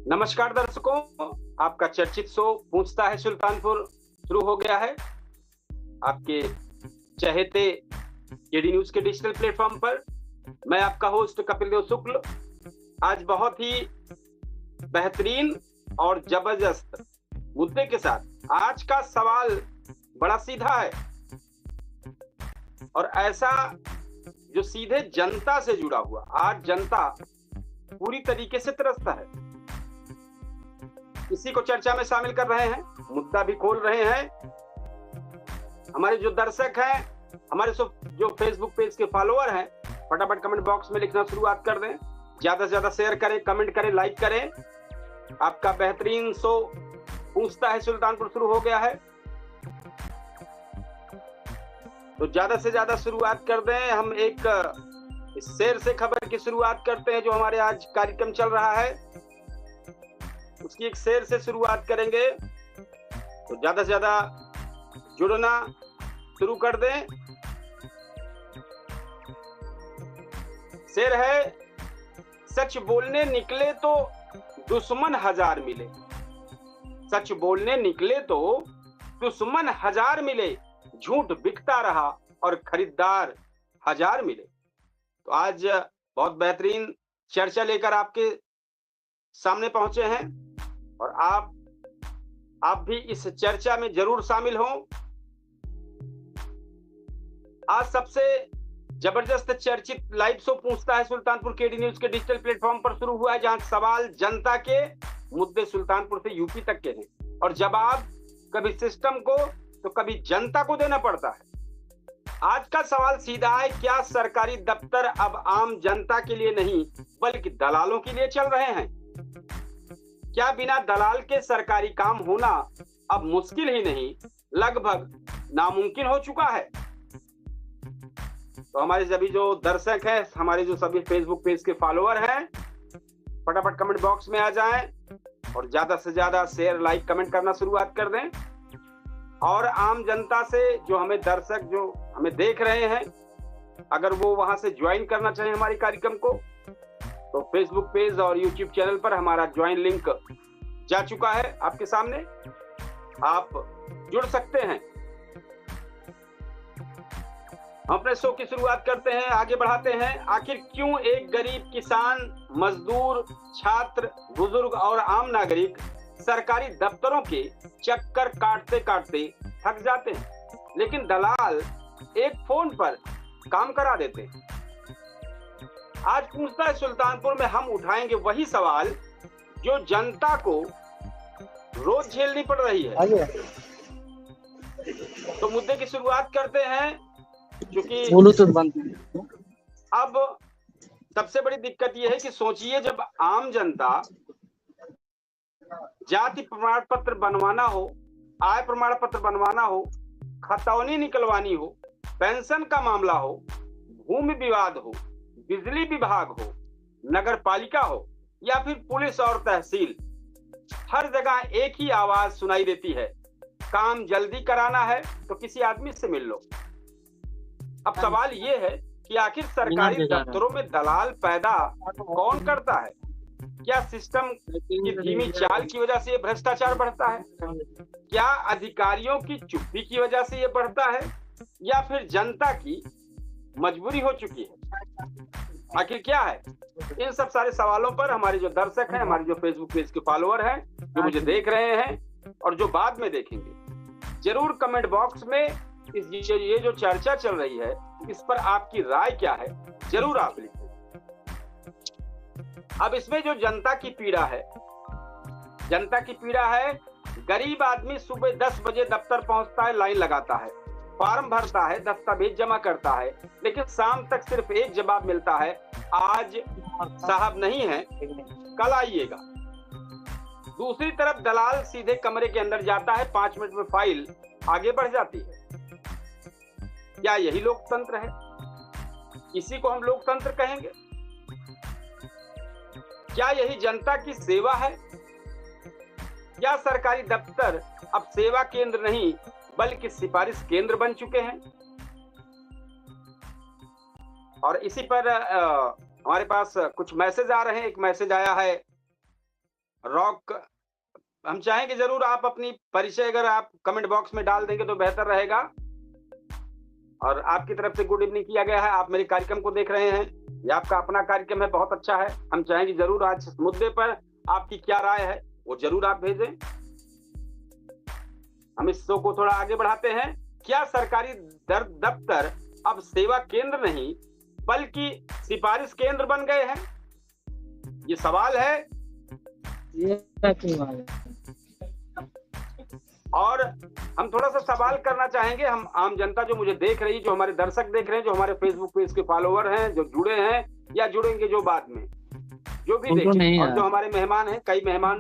नमस्कार दर्शकों, आपका चर्चित शो पूछता है सुल्तानपुर शुरू हो गया है। आपके चहेते केडी न्यूज के डिजिटल प्लेटफॉर्म पर मैं आपका होस्ट कपिल देव शुक्ल आज बहुत ही बेहतरीन और जबरदस्त मुद्दे के साथ। आज का सवाल बड़ा सीधा है और ऐसा जो सीधे जनता से जुड़ा हुआ। आज जनता पूरी तरीके से त्रस्त है। इसी को चर्चा में शामिल कर रहे हैं, मुद्दा भी खोल रहे हैं। हमारे जो दर्शक हैं, हमारे जो फेसबुक पेज के फॉलोअर हैं, फटाफट कमेंट बॉक्स में लिखना शुरुआत कर दें। ज्यादा से ज्यादा शेयर करें, कमेंट करें, लाइक करें। आपका बेहतरीन शो पूछता है सुल्तानपुर शुरू हो गया है, तो ज्यादा से ज्यादा शुरुआत कर दें। हम एक शेर से खबर की शुरुआत करते हैं। जो हमारे आज कार्यक्रम चल रहा है उसकी एक शेर से शुरुआत करेंगे, तो ज्यादा से ज्यादा जुड़ना शुरू कर दें। शेर है, सच बोलने निकले तो दुश्मन हजार मिले। सच बोलने निकले तो दुश्मन हजार मिले, झूठ बिकता रहा और खरीदार हजार मिले। तो आज बहुत बेहतरीन चर्चा लेकर आपके सामने पहुंचे हैं और आप भी इस चर्चा में जरूर शामिल हों। आज सबसे जबरदस्त चर्चित लाइव शो पूछता है सुल्तानपुर केडी न्यूज के डिजिटल प्लेटफॉर्म पर शुरू हुआ है, जहां सवाल जनता के, मुद्दे सुल्तानपुर से यूपी तक के हैं और जवाब कभी सिस्टम को तो कभी जनता को देना पड़ता है। आज का सवाल सीधा है, क्या सरकारी दफ्तर अब आम जनता के लिए नहीं बल्कि दलालों के लिए चल रहे हैं? क्या बिना दलाल के सरकारी काम होना अब मुश्किल ही नहीं, लगभग नामुमकिन हो चुका है? तो हमारे सभी जो दर्शक हैं, हमारे जो सभी फेसबुक पेज के फॉलोअर हैं, फटाफट कमेंट बॉक्स में आ जाएं और ज्यादा से ज्यादा शेयर, लाइक, कमेंट करना शुरुआत कर दें। और आम जनता से जो हमें दर्शक जो हमें देख रहे हैं, अगर वो वहां से ज्वाइन करना चाहें हमारे कार्यक्रम को, तो फेसबुक पेज और यूट्यूब चैनल पर हमारा ज्वाइन लिंक जा चुका है आपके सामने, आप जुड़ सकते हैं। हम अपने शो की शुरुआत करते हैं, आगे बढ़ाते हैं। आखिर क्यों एक गरीब किसान, मजदूर, छात्र, बुजुर्ग और आम नागरिक सरकारी दफ्तरों के चक्कर काटते काटते थक जाते हैं, लेकिन दलाल एक फोन पर काम करा देते हैं? आज पूछता है सुल्तानपुर में हम उठाएंगे वही सवाल जो जनता को रोज झेलनी पड़ रही है। तो मुद्दे की शुरुआत करते हैं, क्योंकि अब सबसे बड़ी दिक्कत यह है कि सोचिए, जब आम जनता जाति प्रमाण पत्र बनवाना हो, आय प्रमाण पत्र बनवाना हो, खतौनी निकलवानी हो, पेंशन का मामला हो, भूमि विवाद हो, बिजली विभाग हो, नगर पालिका हो या फिर पुलिस और तहसील, हर जगह एक ही आवाज सुनाई देती है, काम जल्दी कराना है तो किसी आदमी से मिल लो। अब सवाल ये है कि आखिर सरकारी दफ्तरों में दलाल पैदा कौन करता है? क्या सिस्टम की धीमी चाल की वजह से ये भ्रष्टाचार बढ़ता है? क्या अधिकारियों की चुप्पी की वजह से ये बढ़ता है, या फिर जनता की मजबूरी हो चुकी है? आखिर क्या है? इन सब सारे सवालों पर हमारे जो दर्शक हैं, हमारे जो फेसबुक पेज के फॉलोअर हैं, जो मुझे देख रहे हैं और जो बाद में देखेंगे, जरूर कमेंट बॉक्स में ये जो चर्चा चल रही है इस पर आपकी राय क्या है, जरूर आप लिखें। अब इसमें जो जनता की पीड़ा है, गरीब आदमी सुबह 10 बजे दफ्तर पहुंचता है, लाइन लगाता है, फॉर्म भरता है, दस्तावेज जमा करता है, लेकिन शाम तक सिर्फ एक जवाब मिलता है, आज साहब नहीं है, कल आइएगा। दूसरी तरफ दलाल सीधे कमरे के अंदर जाता है, 5 मिनट में फाइल आगे बढ़ जाती है। क्या यही लोकतंत्र है? इसी को हम लोकतंत्र कहेंगे? क्या यही जनता की सेवा है? क्या सरकारी दफ्तर अब सेवा केंद्र नहीं बल्कि सिफारिश केंद्र बन चुके हैं? और इसी पर हमारे पास कुछ मैसेज आ रहे हैं। एक मैसेज आया है रॉक, हम चाहेंगे जरूर आप अपनी परिचय अगर आप कमेंट बॉक्स में डाल देंगे तो बेहतर रहेगा। और आपकी तरफ से गुड इवनिंग किया गया है, आप मेरे कार्यक्रम को देख रहे हैं, ये आपका अपना कार्यक्रम है, बहुत अच्छा है। हम चाहेंगे जरूर आज इस मुद्दे पर आपकी क्या राय है वो जरूर आप भेजें। हम इस शो को थोड़ा आगे बढ़ाते हैं। क्या सरकारी दफ्तर अब सेवा केंद्र नहीं बल्कि सिफारिश केंद्र बन गए हैं? ये सवाल है। और हम थोड़ा सा सवाल करना चाहेंगे, हम आम जनता जो मुझे देख रही, जो हमारे दर्शक देख रहे हैं, जो हमारे फेसबुक पेज के फॉलोवर हैं, जो जुड़े हैं या जुड़ेंगे जो बाद में, जो भी देखें, और जो हमारे मेहमान हैं, कई मेहमान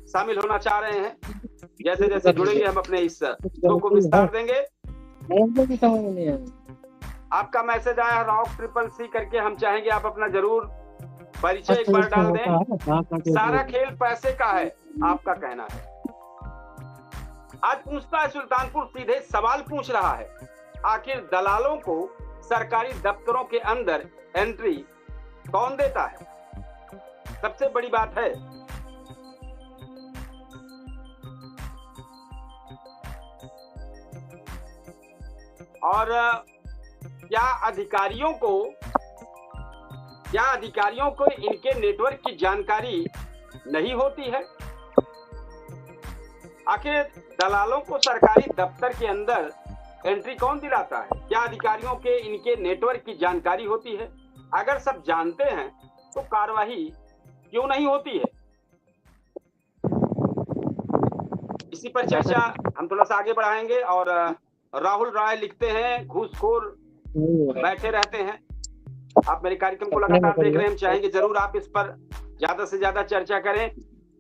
शामिल होना चाह रहे हैं, जैसे जैसे जुड़ेंगे हम अपने इस शो को विस्तार देंगे। आपका मैसेज आया रॉक ट्रिपल सी करके, हम चाहेंगे आप अपना जरूर परिचय एक बार डाल दें। सारा खेल पैसे का है, आपका कहना है। आज पूछता है सुल्तानपुर सीधे सवाल पूछ रहा है, आखिर दलालों को सरकारी दफ्तरों के अंदर एंट्री कौन देता है? सबसे बड़ी बात है। और क्या अधिकारियों को इनके नेटवर्क की जानकारी नहीं होती है? आखिर दलालों को सरकारी दफ्तर के अंदर एंट्री कौन दिलाता है? क्या अधिकारियों के इनके नेटवर्क की जानकारी होती है? अगर सब जानते हैं तो कार्रवाई क्यों नहीं होती है? इसी पर चर्चा हम थोड़ा सा आगे बढ़ाएंगे। और राहुल राय लिखते हैं, घूसखोर बैठे रहते हैं। आप मेरे कार्यक्रम को लगातार देख रहे हैं, हम चाहेंगे जरूर आप इस पर ज्यादा से ज्यादा चर्चा करें।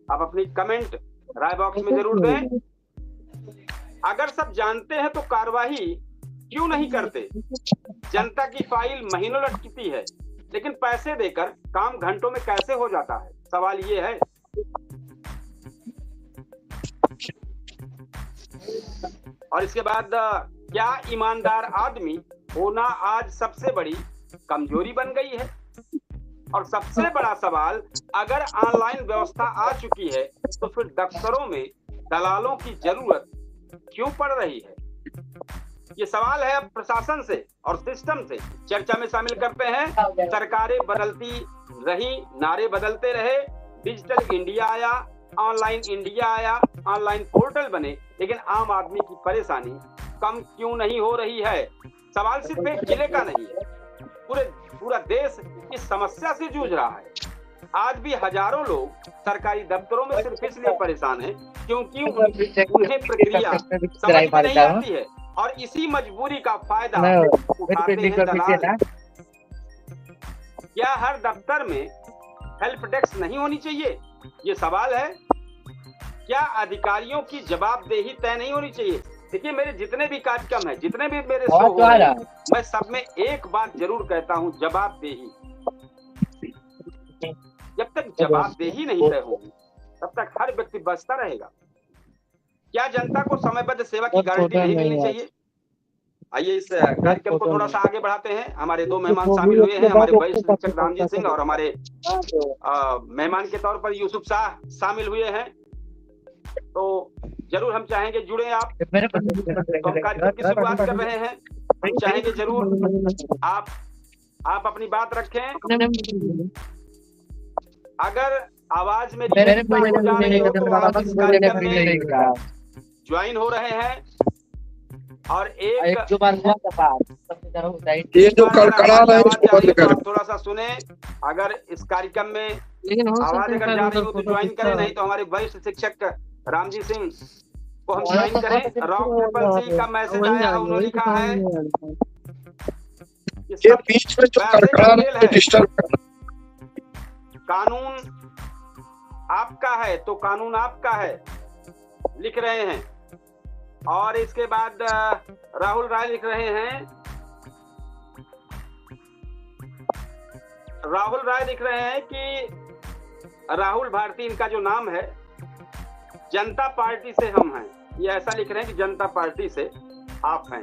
आप अपनी कमेंट राय बॉक्स में जरूर दें। अगर सब जानते हैं तो कार्रवाई क्यों नहीं करते? जनता की फाइल महीनों लटकती है, लेकिन पैसे देकर काम घंटों में कैसे हो जाता है? सवाल ये है। और इसके बाद, क्या ईमानदार आदमी होना आज सबसे बड़ी कमजोरी बन गई है? और सबसे बड़ा सवाल, अगर ऑनलाइन व्यवस्था आ चुकी है तो फिर दफ्तरों में दलालों की जरूरत क्यों पड़ रही है? ये सवाल है अब प्रशासन से और सिस्टम से। चर्चा में शामिल करते हैं। सरकारें बदलती रही, नारे बदलते रहे, डिजिटल इंडिया आया, ऑनलाइन इंडिया आया, ऑनलाइन पोर्टल बने, लेकिन आम आदमी की परेशानी कम क्यों नहीं हो रही है? सवाल सिर्फ एक जिले का नहीं है, पूरा देश इस समस्या से जूझ रहा है। आज भी हजारों लोग सरकारी दफ्तरों में सिर्फ इसलिए परेशान हैं क्योंकि उन्हें प्रक्रिया समझ में नहीं आती है, और इसी मजबूरी का फायदा उठाते हैं दलाल। क्या हर दफ्तर में हेल्प डेस्क नहीं होनी चाहिए? ये सवाल है। क्या अधिकारियों की जवाबदेही तय नहीं होनी चाहिए? देखिए, मेरे जितने भी कार्यक्रम है, जितने भी मेरे शो हो रहे हैं, मैं सब में एक बात जरूर कहता हूँ, जवाबदेही। जब तक जवाबदेही नहीं तय होगी तब तक हर व्यक्ति बचता रहेगा। क्या जनता को समयबद्ध सेवा की गारंटी नहीं मिलनी चाहिए? आइए इस कार्यक्रम को थोड़ा सा आगे बढ़ाते हैं। हमारे दो मेहमान शामिल हुए हैं, हमारे वरिष्ठ शिक्षक रामजी सिंह और हमारे मेहमान के तौर पर यूसुफ शाह शामिल हुए हैं। तो जरूर हम चाहेंगे जुड़े आप। तो हम कार्यक्रम की शुरुआत कर रहे हैं। हम चाहेंगे जरूर आप अपनी बात रखें। अगर आवाज में ज्वाइन हो रहे हैं, और एक जो बार हुआ ये जो कड़कड़ा रहा है उसको बंद कर, थोड़ा सा सुने। अगर इस कार्यक्रम में आवाज अगर जा रही हो तो ज्वाइन करें, नहीं तो हमारे वरिष्ठ शिक्षक रामजी सिंह को हम ज्वाइन करें। रॉक ट्रिपल सी का मैसेज आया, उन्होंने लिखा है ये बीच में जो कड़कड़ा है डिस्टर्ब करना। कानून आपका है तो कानून आपका है, लिख रहे हैं। और इसके बाद राहुल राय लिख रहे हैं, कि राहुल भारती इनका जो नाम है, जनता पार्टी से हम हैं। ये ऐसा लिख रहे हैं कि जनता पार्टी से आप हैं।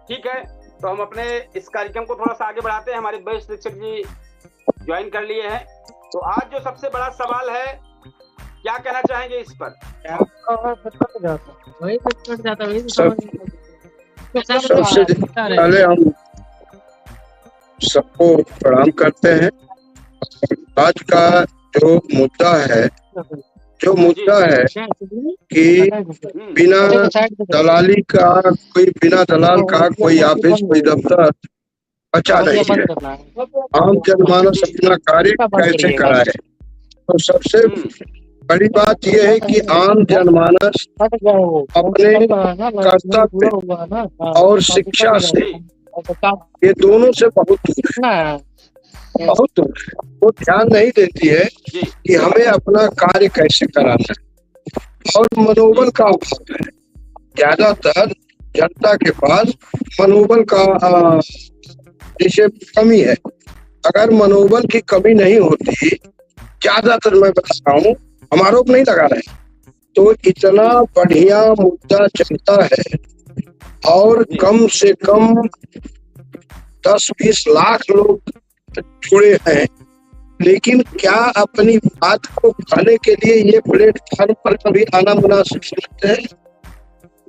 ठीक है, तो हम अपने इस कार्यक्रम को थोड़ा सा आगे बढ़ाते हैं। हमारे वरिष्ठ शिक्षक जी ज्वाइन कर लिए हैं। तो आज जो सबसे बड़ा सवाल है, क्या कहना चाहेंगे इस पर? सबसे पहले हम सबको प्रणाम करते हैं। आज का जो मुद्दा है कि बिना दलाली का बिना दलाल का कोई ऑफिस, कोई दफ्तर अच्छा नहीं है। आम जनमानस अपना कार्य कैसे कराए? तो सबसे बड़ी बात यह है कि आम जनमानस अपने कर्तव्य और शिक्षा से, ये दोनों से बहुत दूर है, बहुत दूर है। वो ध्यान नहीं देती है कि हमें अपना कार्य कैसे कराना है, और मनोबल का अभाव है। ज्यादातर जनता के पास मनोबल का जैसे कमी है। अगर मनोबल की कमी नहीं होती, ज्यादातर मैं बता रहा हूँ, हम आरोप नहीं लगा रहे, तो इतना बढ़िया मुद्दा चलता है और कम से कम 10-20 लाख लोग जुड़े हैं। लेकिन क्या अपनी बात को कहने के लिए ये प्लेटफॉर्म पर कभी आना मुनासिब समझते हैं?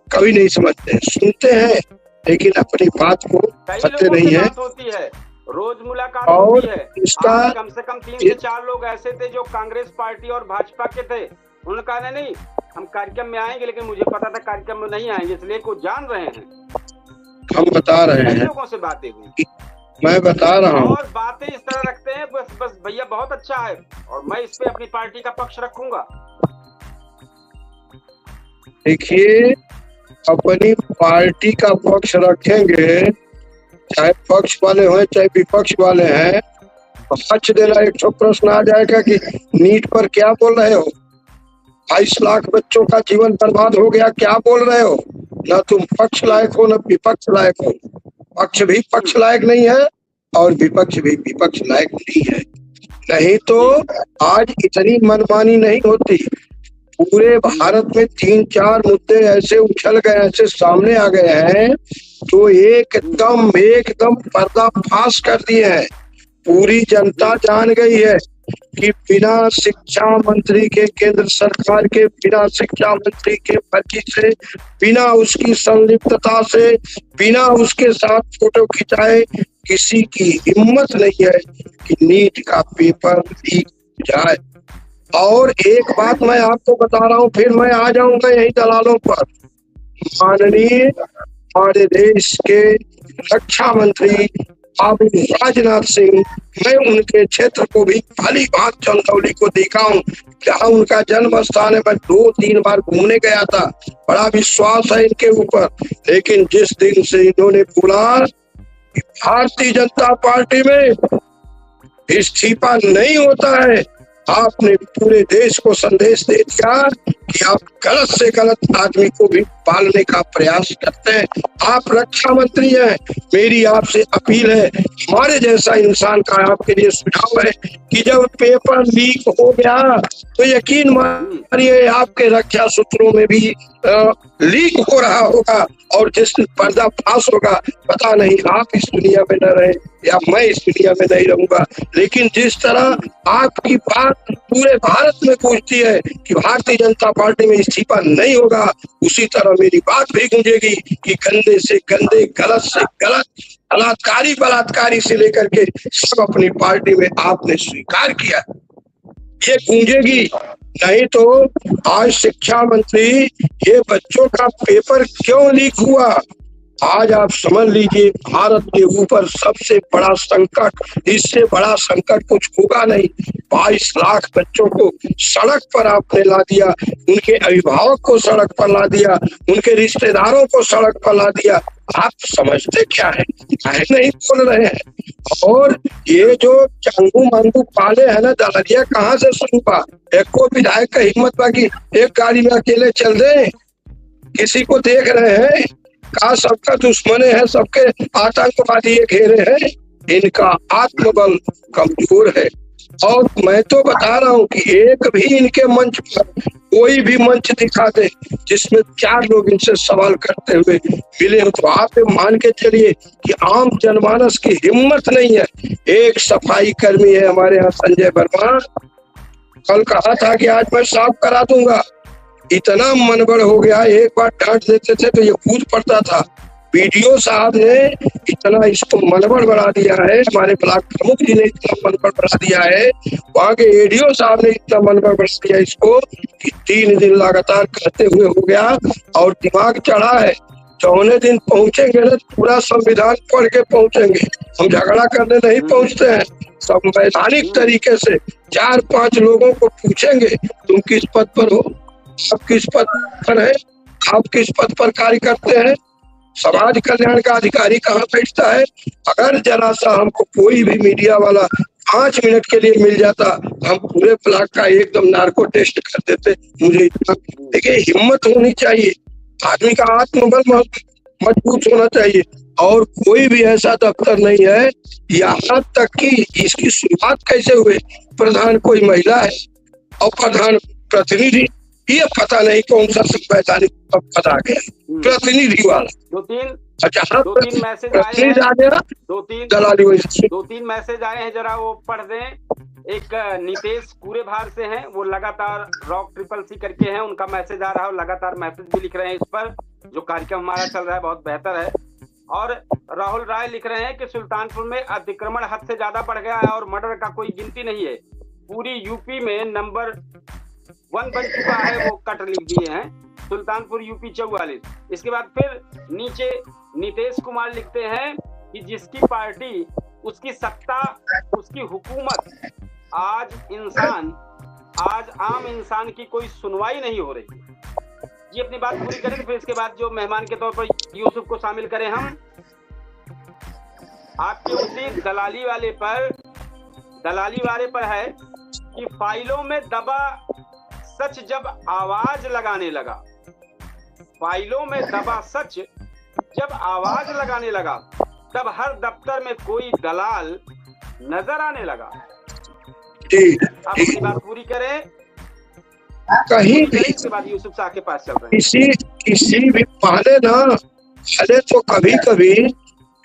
कभी नहीं समझते हैं। सुनते हैं लेकिन अपनी बात को कहते नहीं है। होती है, रोज मुलाकात होती है। इसका कम से कम 3 से 4 लोग ऐसे थे जो कांग्रेस पार्टी और भाजपा के थे। उन्होंने कहा नहीं, हम कार्यक्रम में आएंगे, लेकिन मुझे पता था कार्यक्रम में नहीं आएंगे, इसलिए को जान रहे हैं। हम बता रहे हैं, लोगों से बातें हुई, मैं बता रहा हूँ, और बातें इस तरह रखते हैं, बस भैया बहुत अच्छा है और मैं इस पे अपनी पार्टी का पक्ष रखूंगा। देखिए, अपनी पार्टी का पक्ष रखेंगे, चाहे पक्ष वाले हो चाहे विपक्ष वाले हैं। पक्ष देना, एक तो प्रश्न आ जाएगा कि नीट पर क्या बोल रहे हो, 22 लाख बच्चों का जीवन बर्बाद हो गया, क्या बोल रहे हो? ना तुम पक्ष लायक हो ना विपक्ष लायक हो। पक्ष भी पक्ष लायक नहीं है और विपक्ष भी विपक्ष लायक नहीं है। नहीं तो आज इतनी मनमानी नहीं होती। पूरे भारत में 3-4 मुद्दे ऐसे उछल गए, ऐसे सामने आ गए हैं जो एकदम पर्दाफाश कर दिए हैं। पूरी जनता जान गई है कि बिना शिक्षा मंत्री के, केंद्र सरकार के बिना शिक्षा मंत्री के मर्जी से, बिना उसकी संलिप्तता से, बिना उसके साथ फोटो खिंचाए किसी की हिम्मत नहीं है कि नीट का पेपर लीक जाए। और एक बात मैं आपको बता रहा हूँ, फिर मैं आ जाऊंगा यही दलालों पर। माननीय हमारे देश के रक्षा मंत्री राजनाथ सिंह, मैं उनके क्षेत्र को भी भली भांत चंदौली को देखा हूँ, जहाँ उनका जन्म स्थान है। मैं 2-3 बार घूमने गया था, बड़ा विश्वास है इनके ऊपर। लेकिन जिस दिन से इन्होंने बोला कि भारतीय जनता पार्टी में इस्तीफा नहीं होता है, आपने पूरे देश को संदेश दे दिया कि आप गलत से गलत आदमी को भी पालने का प्रयास करते हैं। आप रक्षा मंत्री हैं, मेरी आपसे अपील है, हमारे जैसा इंसान का आपके लिए सुझाव है कि जब पेपर लीक हो गया तो यकीन मानिए आपके रक्षा सूत्रों में भी लीक हो रहा होगा, और जिस पर्दाफाश होगा, पता नहीं आप इस दुनिया में न रहे या मैं इस दुनिया में नहीं रहूंगा। लेकिन जिस तरह आपकी बात पूरे भारत में पहुंचती है कि भारतीय जनता पार्टी में इस्तीफा नहीं होगा, उसी तरह मेरी बात भी गूंजेगी कि गंदे से गंदे, गलत से गलत, बलात्कारी से लेकर के सब अपनी पार्टी में आपने स्वीकार किया, ये गूंजेगी। नहीं तो आज शिक्षा मंत्री, ये बच्चों का पेपर क्यों लीक हुआ? आज आप समझ लीजिए, भारत के ऊपर सबसे बड़ा संकट, इससे बड़ा संकट कुछ होगा नहीं। 22 लाख बच्चों को सड़क पर आपने ला दिया, उनके अभिभावक को सड़क पर ला दिया, उनके रिश्तेदारों को सड़क पर ला दिया। आप समझते क्या है? नहीं बोल रहे हैं। और ये जो चंगू मंगू पाले है ना दलरिया, कहाँ से शुरू हुआ? एक को विधायक का हिम्मत बाकी एक गाड़ी में अकेले चल दे, किसी को देख रहे हैं? कहा सबका दुश्मने है, सबके आतंकवादी घेरे हैं। इनका आत्मबल कमजोर है। और मैं तो बता रहा हूँ कि एक भी इनके मंच पर कोई भी मंच दिखा दे जिसमें 4 लोग इनसे सवाल करते हुए मिले हो, तो आप ये मान के चलिए कि आम जनमानस की हिम्मत नहीं है। एक सफाई कर्मी है हमारे यहाँ संजय वर्मा, कल कहा था कि आज मैं साफ करा दूंगा, इतना मनबड़ हो गया, एक बार डांट देते थे तो ये कूद पड़ता था। बीडीओ साहब ने इतना इसको मनबड़ बढ़ा दिया है, हमारे ब्लॉक प्रमुख जी ने इतना मनबड़ बढ़ा दिया है, वहाँ के एडीओ साहब ने इतना मनबड़ बढ़ा दिया इसको कि 3 दिन लगातार करते हुए हो गया और दिमाग चढ़ा है। 4वें दिन पहुंचेंगे ना, पूरा संविधान पढ़ के पहुंचेंगे। हम झगड़ा करने नहीं पहुंचते हैं, संवैधानिक तरीके से 4-5 लोगों को पूछेंगे, तुम किस पद पर हो, आप किस पद पर है, आप किस पद पर कार्य करते हैं, समाज कल्याण का अधिकारी कहाँ बैठता है। अगर जरा सा हमको कोई भी मीडिया वाला 5 मिनट के लिए मिल जाता, हम पूरे ब्लॉक का एकदम नार्को टेस्ट कर देते। मुझे इतना देखिए, हिम्मत होनी चाहिए, आदमी का आत्मबल मजबूत होना चाहिए। और कोई भी ऐसा दफ्तर नहीं है, यहाँ तक कि इसकी शुरुआत कैसे हुई, प्रधान कोई महिला है और प्रधान प्रतिनिधि, ये पता नहीं कौन सा संवैधानिक पद आ गया, प्रतिनिधि वाला। 2-3 मैसेज आए हैं, 2-3 मैसेज आए हैं, जरा वो पढ़ दें। एक नीतेश पूरे भार से हैं, वो लगातार रॉक CCC करके हैं, उनका मैसेज आ रहा है और लगातार मैसेज भी लिख रहे हैं इस पर, जो कार्यक्रम हमारा चल रहा है बहुत बेहतर है। और राहुल राय लिख रहे हैं कि सुल्तानपुर में अतिक्रमण हद से ज्यादा बढ़ गया है और मर्डर का कोई गिनती नहीं है, पूरी यूपी में नंबर 1 बन चुका है, वो कट लिख दिए हैं, सुल्तानपुर यूपी 44। इसके बाद फिर नीचे नीतीश कुमार लिखते हैं कि जिसकी पार्टी उसकी सत्ता उसकी हुकूमत, आज आम इंसान की कोई सुनवाई नहीं हो रही। ये अपनी बात पूरी करें, फिर इसके बाद जो मेहमान के तौर पर यूसुफ को शामिल करें हम। आपकी उसी दलाली वाले पर है कि फाइलों में दबा सच जब आवाज लगाने लगा, फाइलों में दबा सच जब आवाज लगाने लगा, तब हर दफ्तर में कोई दलाल नजर आने लगा। आप अपनी बात पूरी करें, कहीं भी इसके बाद यूसुफ साहब के पास चल रहे हैं। किसी भी पहले तो कभी कभी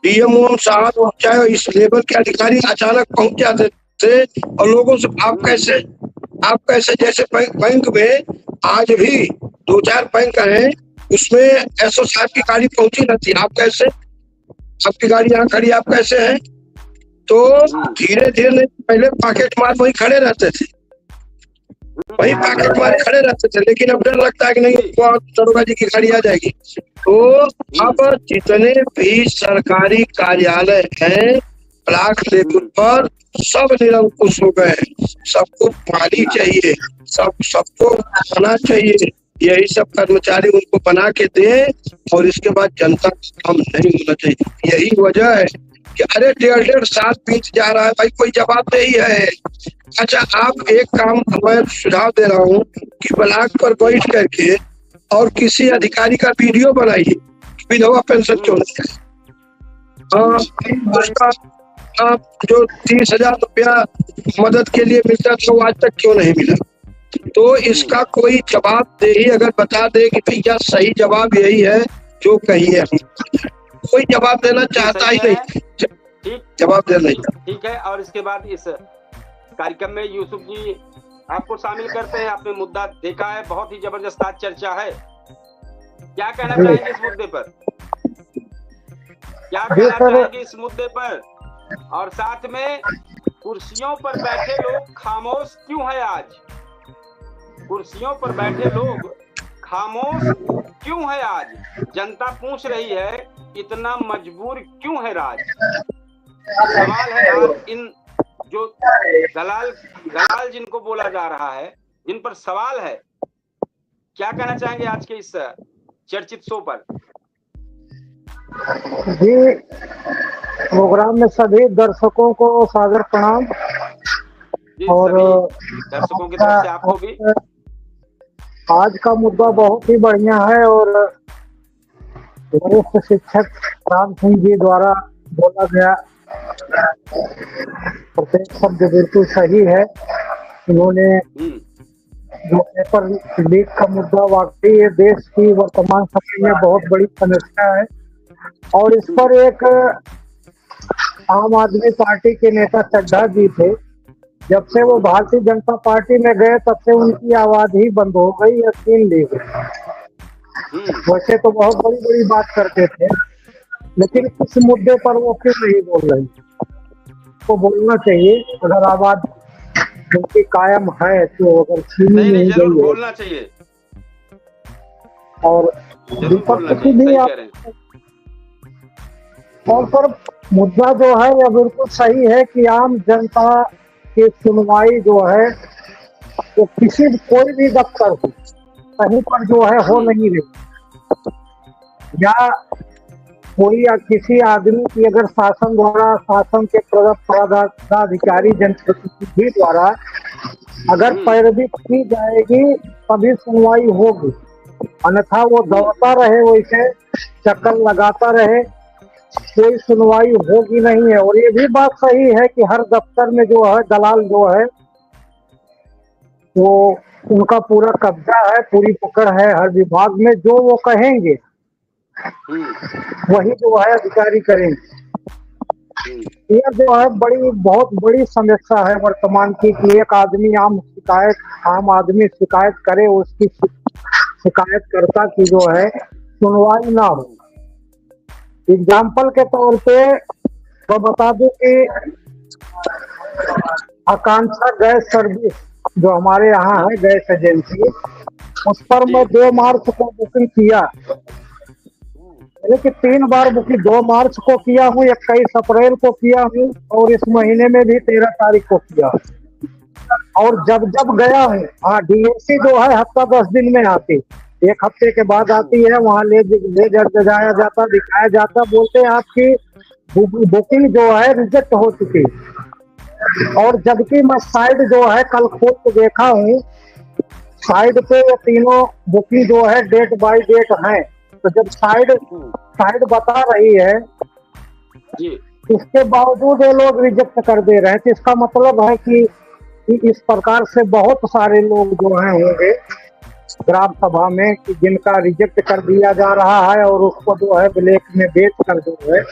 डीएमओ साहब चाहे इस लेवल के अधिकारी अचानक पहुंच जाते थे और लोगों से आप कैसे जैसे बैंक में आज भी 2-4 बैंक हैं, उसमें एसओ साहब की गाड़ी पहुंची न थी, आप कैसे, आपकी गाड़ी यहाँ खड़ी, आप कैसे हैं। तो धीरे धीरे पहले पॉकेट मार वही खड़े रहते थे, लेकिन अब डर लगता है कि नहीं दरोगा जी की गाड़ी आ जाएगी। तो अब जितने भी सरकारी कार्यालय हैं ब्लॉक लेवल पर, सब निरंकुश हो गए, सबको पानी चाहिए, सबको खाना चाहिए, यही सब कर्मचारी उनको बना के दें और इसके बाद जनता का काम नहीं होना चाहिए। यही वजह है कि अरे 1.5 साल बीत जा रहा है, भाई कोई जवाबदेही है। अच्छा, आप एक काम मैं सुझाव दे रहा हूँ कि ब्लॉक पर बैठ करके और किसी अधिकारी का वीडियो बनाइए, विधवा पेंशन क्यों नहीं है, उसका जो 30,000 रुपया मदद के लिए मिलता था वो आज तक क्यों नहीं मिला। तो इसका कोई जवाबदेही अगर बता दे कि भैया सही जवाब यही है जो कहिए, कोई जवाब देना चाहता ही नहीं, जवाब देना नहीं। ठीक है, और इसके बाद इस कार्यक्रम में यूसुफ जी आपको शामिल करते हैं। आपने मुद्दा देखा है, बहुत ही जबरदस्त आज चर्चा है, क्या कहना चाहेंगे इस मुद्दे पर, क्या कहना चाहेंगे इस मुद्दे पर। और साथ में कुर्सियों पर बैठे लोग खामोश क्यों है आज, कुर्सियों पर बैठे लोग खामोश क्यों है आज, जनता पूछ रही है, इतना मजबूर क्यों है राज। सवाल है आज इन जो दलाल जिनको बोला जा रहा है, जिन पर सवाल है, क्या कहना चाहेंगे आज के इस चर्चित शो पर। जी, प्रोग्राम में सभी दर्शकों को सादर प्रणाम और दर्शकों की तरफ से आपको भी। आज का मुद्दा बहुत ही बढ़िया है और वरिष्ठ शिक्षक राम सिंह जी द्वारा बोला गया प्रत्येक शब्द बिल्कुल सही है। इन्होंने जो पेपर लीक का मुद्दा वाकई ये देश की वर्तमान समय में बहुत बड़ी समस्या है, और इस पर एक आम आदमी पार्टी के नेता चड्ढा जी थे, जब से वो भारतीय जनता पार्टी में गए तब से उनकी आवाज ही बंद हो गई या छीन ली गई। वैसे तो बहुत बड़ी बड़ी बात करते थे, लेकिन इस मुद्दे पर वो क्यों नहीं बोल रही? तो बोलना चाहिए, अगर आवाज उनकी कायम है तो, अगर छीनी नहीं नहीं जरूर गई है। बोलना चाहिए, और जरूर बोलना विपक्ष की चाहिए, भी सही कह रहे हैं। और पर मुद्दा जो है यह बिल्कुल सही है कि आम जनता की सुनवाई जो है वो किसी कोई भी दफ्तर हो, कहीं पर जो है हो नहीं रही, या कोई या किसी आदमी की अगर शासन द्वारा, शासन के पदाधिकारी जनप्रतिनिधि द्वारा अगर पैरवी की जाएगी तभी सुनवाई होगी, अन्यथा वो दौड़ता रहे, वैसे चक्कर लगाता रहे, कोई सुनवाई होगी नहीं है। और ये भी बात सही है कि हर दफ्तर में जो है दलाल जो है वो उनका पूरा कब्जा है, पूरी पकड़ है हर विभाग में, जो वो कहेंगे वही जो है अधिकारी करेंगे। यह जो है बहुत बड़ी समस्या है वर्तमान की, कि एक आदमी आम आदमी शिकायत करे, उसकी शिकायतकर्ता की जो है सुनवाई ना हो। एग्जाम्पल के तौर पे तो बता दूं कि आकांक्षा गैस सर्विस जो हमारे यहाँ है, गैस एजेंसी, उस पर मैं 2 मार्च को बुकिंग किया, लेकिन 3 बार बुकिंग 2 मार्च को किया हूँ, 21 अप्रैल को किया हूँ, और इस महीने में भी 13 तारीख को किया। और जब जब गया हूँ, हाँ, डीएसी जो है हफ्ता 10 दिन में आती, 1 हफ्ते के बाद आती है, वहाँ ले जाया जाता, दिखाया जाता, बोलते आपकी बुकिंग जो है रिजेक्ट हो चुकी। और जबकि मैं साइड जो है कल खोल के देखा हूँ, साइड पे ये तीनों बुकिंग जो है डेट बाय डेट है, तो जब साइड बता रही है इसके बावजूद ये लोग रिजेक्ट कर दे रहे हैं, तो इसका मतलब है कि इस प्रकार से बहुत सारे लोग जो हैं होंगे ग्राम सभा में कि जिनका रिजेक्ट कर दिया जा रहा है, और उसको जो है ब्लैक में बेच कर जो है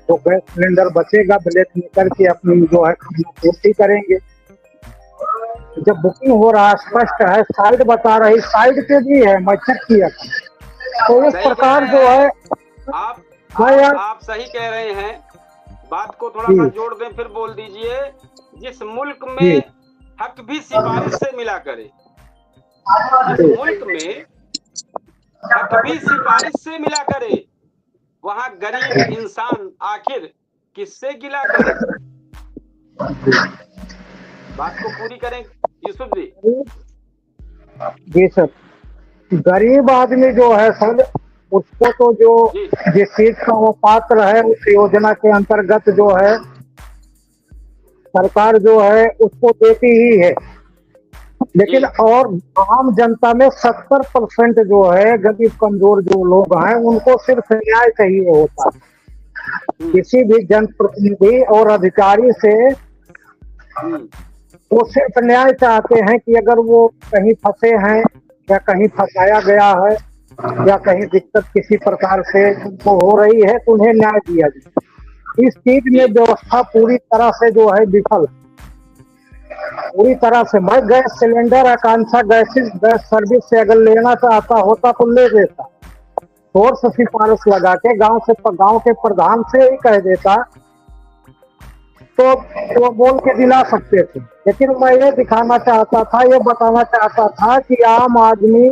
तो गैस सिलेंडर बचेगा, ब्लैक में करके अपनी जो है पूर्ति करेंगे। जब बुकिंग हो रहा है स्पष्ट है, साइड बता रही, साइड पे भी है, मैं चेक किया, तो इस प्रकार जो है आप सही कह रहे हैं। बात को थोड़ा सा जोड़ दें, फिर बोल दीजिए। जिस मुल्क में हक भी सिफारिश से मिला करे, जिस मुल्क में हक भी सिफारिश से मिला करे, वहाँ गरीब इंसान आखिर किससे गिला करे? बात को पूरी करें यूसुफ जी। जी सर, गरीब आदमी जो है सर, उसको तो जो जिस चीज का वो पात्र है उस योजना के अंतर्गत जो है सरकार जो है उसको देती ही है, लेकिन और आम जनता में 70% जो है गरीब कमजोर जो लोग हैं उनको सिर्फ न्याय चाहिए होता है। किसी भी जनप्रतिनिधि और अधिकारी से वो सिर्फ न्याय चाहते हैं कि अगर वो कहीं फंसे हैं या कहीं फंसाया गया है या कहीं दिक्कत किसी प्रकार से उनको हो रही है तो उन्हें न्याय दिया जाए। इस चीज में व्यवस्था पूरी तरह से जो है विफल, पूरी तरह से। मैं गैस सिलेंडर आकांक्षा गैस सर्विस से अगर लेना चाहता होता तो ले देता, सोर्स सिफारिश लगा के गांव के प्रधान से ही कह देता तो वो बोल के दिला सकते थे। लेकिन मैं ये दिखाना चाहता था, ये बताना चाहता था कि आम आदमी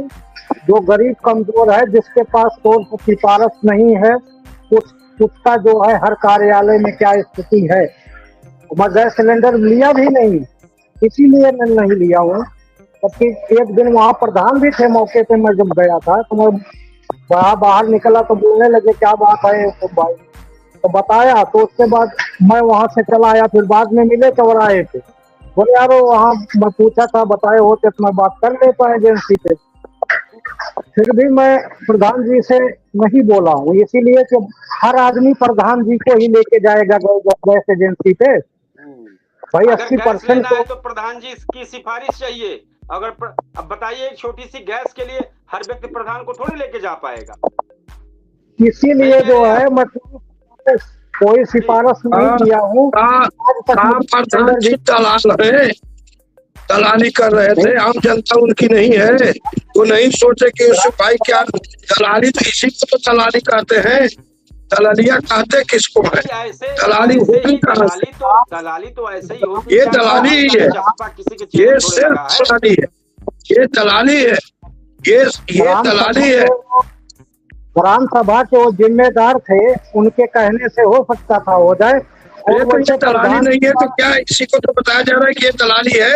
जो गरीब कमजोर है, जिसके पास सोर्स सिफारिश नहीं है, उसका जो है हर कार्यालय में क्या स्थिति है। मैं गैस सिलेंडर लिया भी नहीं, इसीलिए मैं नहीं लिया हूँ। जबकि एक दिन वहाँ प्रधान भी थे मौके पे, मैं जब गया था तो मैं बाहर निकला तो बोलने लगे क्या बात है तो भाई, तो बताया, तो उसके बाद मैं वहाँ से चला आया। फिर बाद में मिले चौराहे पे, बोले यार वहाँ मैं पूछा था, बताए होते तो मैं बात कर लेता एजेंसी पे। फिर भी मैं प्रधान जी से नहीं बोला हूँ, इसीलिए कि हर आदमी प्रधान जी को ही लेके जाएगा गैस एजेंसी पे। भाई अगर 80% गैस लेना तो है तो प्रधान जी की सिफारिश चाहिए। अब बताइए, एक छोटी सी गैस के लिए हर व्यक्ति प्रधान को थोड़ी लेके जा पाएगा। इसीलिए सही कह जो रहे हैं है आप मतलब कोई जी। सिफारिश नहीं हाँ, किया हूँ। आज तक हाँ, मुझे प्रधान टेंडर जी भी दलाल है, दलाली कर रहे थे, आम जनता उनकी नहीं है। वो नहीं सोचे कि उससे भाई क्या दलाली, तो इसी को तो दलाली कहते हैं। दलालिया कहते किसको है? नहीं, ऐसे दलाली ऐसे होगी ही कहाँ से? दलाली तो ऐसे ही होती ये क्या दलाली प्रधान ही का है, चस्पा किसी के ये चेहरे थोड़े सिर्फ लगा है। दलाली है, ये दलाली है, ये ग्राम सभा दलाली है। के ग्राम सभा के वो जिम्मेदार थे, उनके कहने से हो सकता था हो जाए। और ये तो ये वैसे दलाली प्रधान नहीं है तो क्या इसी को तो बताया जा रहा है कि ये दलाली है?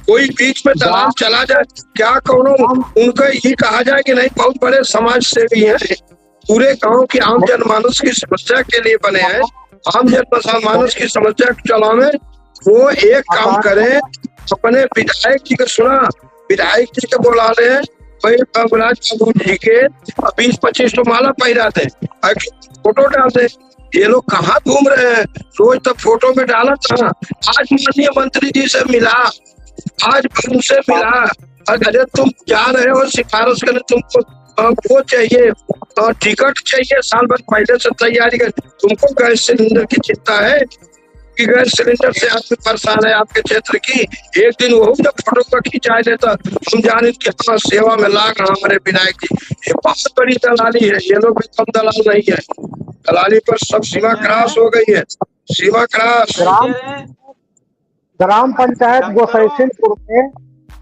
कोई बीच में दलाल चला जाए क्या? कौनो उनको ये कहा जाए कि नहीं बहुत बड़े समाज सेवी हैं, पूरे गांव की आम जनमानस की समस्या के लिए बने हैं, आम जनमानस की समस्या को चलावे। वो एक काम करें, अपने विधायक जी को सुना, विधायक जी को बुला ले, भाई कमराज बाबू जी के 20-25 तो माला पहरा दे, फोटो डाल दे। ये लोग कहाँ घूम रहे हैं? रोज तो फोटो में डाला था। आज माननीय मंत्री जी से मिला, आज उनसे मिला, अगर तुम जा रहे हो सिफारिश करने, तुमको वो चाहिए, टिकट चाहिए, साल भर पहले से तैयारी कर। तुमको गैस सिलेंडर की चिंता है कि गैस सिलेंडर से आदमी परेशान है आपके क्षेत्र की? एक दिन वो जब फोटो का खिंचाए देता, हम जाने कि हाँ सेवा में लाग रहा हमारे विधायक जी। ये बहुत बड़ी दलाली है, ये लोग भी कम दलाल नहीं है। दलाली पर सब सीमा क्रॉस हो गई है, सीमा क्रॉस। ग्राम पंचायत गोसैसिनपुर में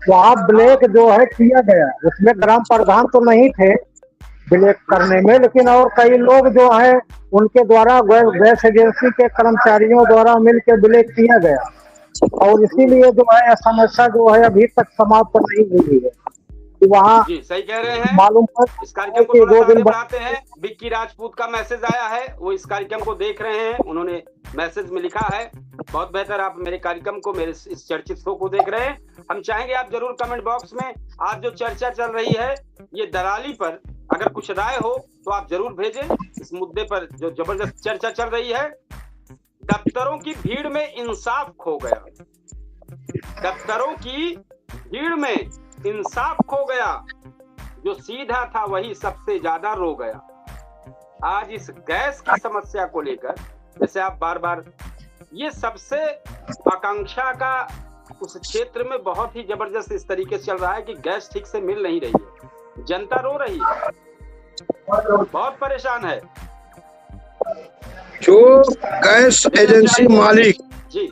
वहाँ ब्लैक जो है किया गया, उसमें ग्राम प्रधान तो नहीं थे ब्लैक करने में, लेकिन और कई लोग जो है उनके द्वारा गैस एजेंसी के कर्मचारियों द्वारा मिलकर ब्लैक किया गया। और इसीलिए जो है समस्या जो है अभी तक समाप्त नहीं हुई है। वहाँ जी सही कह रहे हैं। मालूम है इस कार्यक्रम को थोड़ा आगे बढ़ाते हैं। विक्की राजपूत का मैसेज आया है, वो इस कार्यक्रम को देख रहे हैं, उन्होंने मैसेज में लिखा है, बहुत बेहतर आप मेरे कार्यक्रम को, मेरे इस चर्चित शो को देख रहे हैं। हम चाहेंगे आप जरूर कमेंट बॉक्स में आज जो चर्चा चल रही है ये दलाली पर, अगर कुछ राय हो तो आप जरूर भेजें। इस मुद्दे पर जो जबरदस्त चर्चा चल रही है, दफ्तरों की भीड़ में इंसाफ खो गया, दफ्तरों की भीड़ में इंसाफ खो गया, जो सीधा था वही सबसे ज्यादा रो गया। आज इस गैस की समस्या को लेकर, जैसे आप बार बार, ये सबसे आकांक्षा का उस क्षेत्र में बहुत ही जबरदस्त इस तरीके से चल रहा है कि गैस ठीक से मिल नहीं रही है, जनता रो रही है, बहुत परेशान है। जो गैस एजेंसी मालिक जी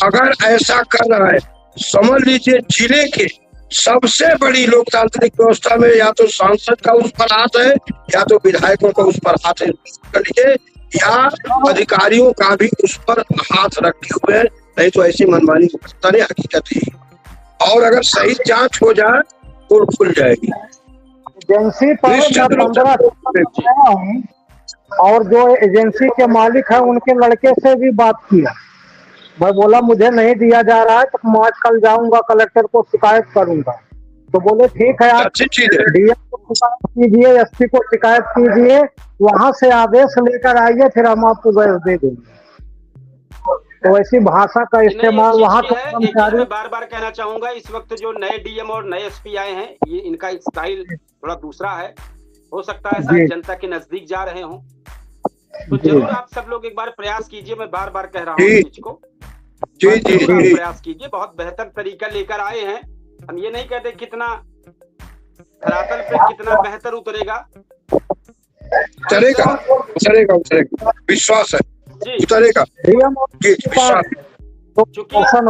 अगर ऐसा कर रहा है, समझ लीजिए जिले के सबसे बड़ी लोकतांत्रिक व्यवस्था में या तो सांसद का उस पर हाथ है या तो विधायकों का उस पर हाथ है, या अधिकारियों का भी उस पर हाथ रखे हुए हैं, नहीं तो ऐसी मनमानी करता नहीं, हकीकत ही। और अगर सही जांच हो जाए तो खुल जाएगी एजेंसी पर। मैं 15 हूँ और जो एजेंसी के मालिक है उनके लड़के से भी बात किया, मैं बोला मुझे नहीं दिया जा रहा है तो मैं आज कल जाऊंगा कलेक्टर को शिकायत करूंगा। तो बोले ठीक है आप डीएम को शिकायत कीजिए, एसपी को शिकायत कीजिए, वहां से आदेश लेकर आइए, फिर हम आपको गैस दे देंगे। तो ऐसी भाषा का इस्तेमाल वहाँ का कर्मचारी। बार बार कहना चाहूंगा, इस वक्त जो नए डीएम और नए एसपी आए हैं, ये इनका स्टाइल थोड़ा दूसरा है, हो सकता है शायद जनता के नजदीक जा रहे हों, तो जरूर आप सब लोग एक बार प्रयास कीजिए, मैं बार बार कह रहा हूँ इस चीज को, प्रयास कीजिए, बहुत बेहतर तरीका लेकर आए हैं। हम ये नहीं कहते कितना धरातल पे कितना बेहतर उतरेगा, चलेगा, चलेगा, चलेगा, विश्वास है उतरेगा, विश्वास। चूंकि हम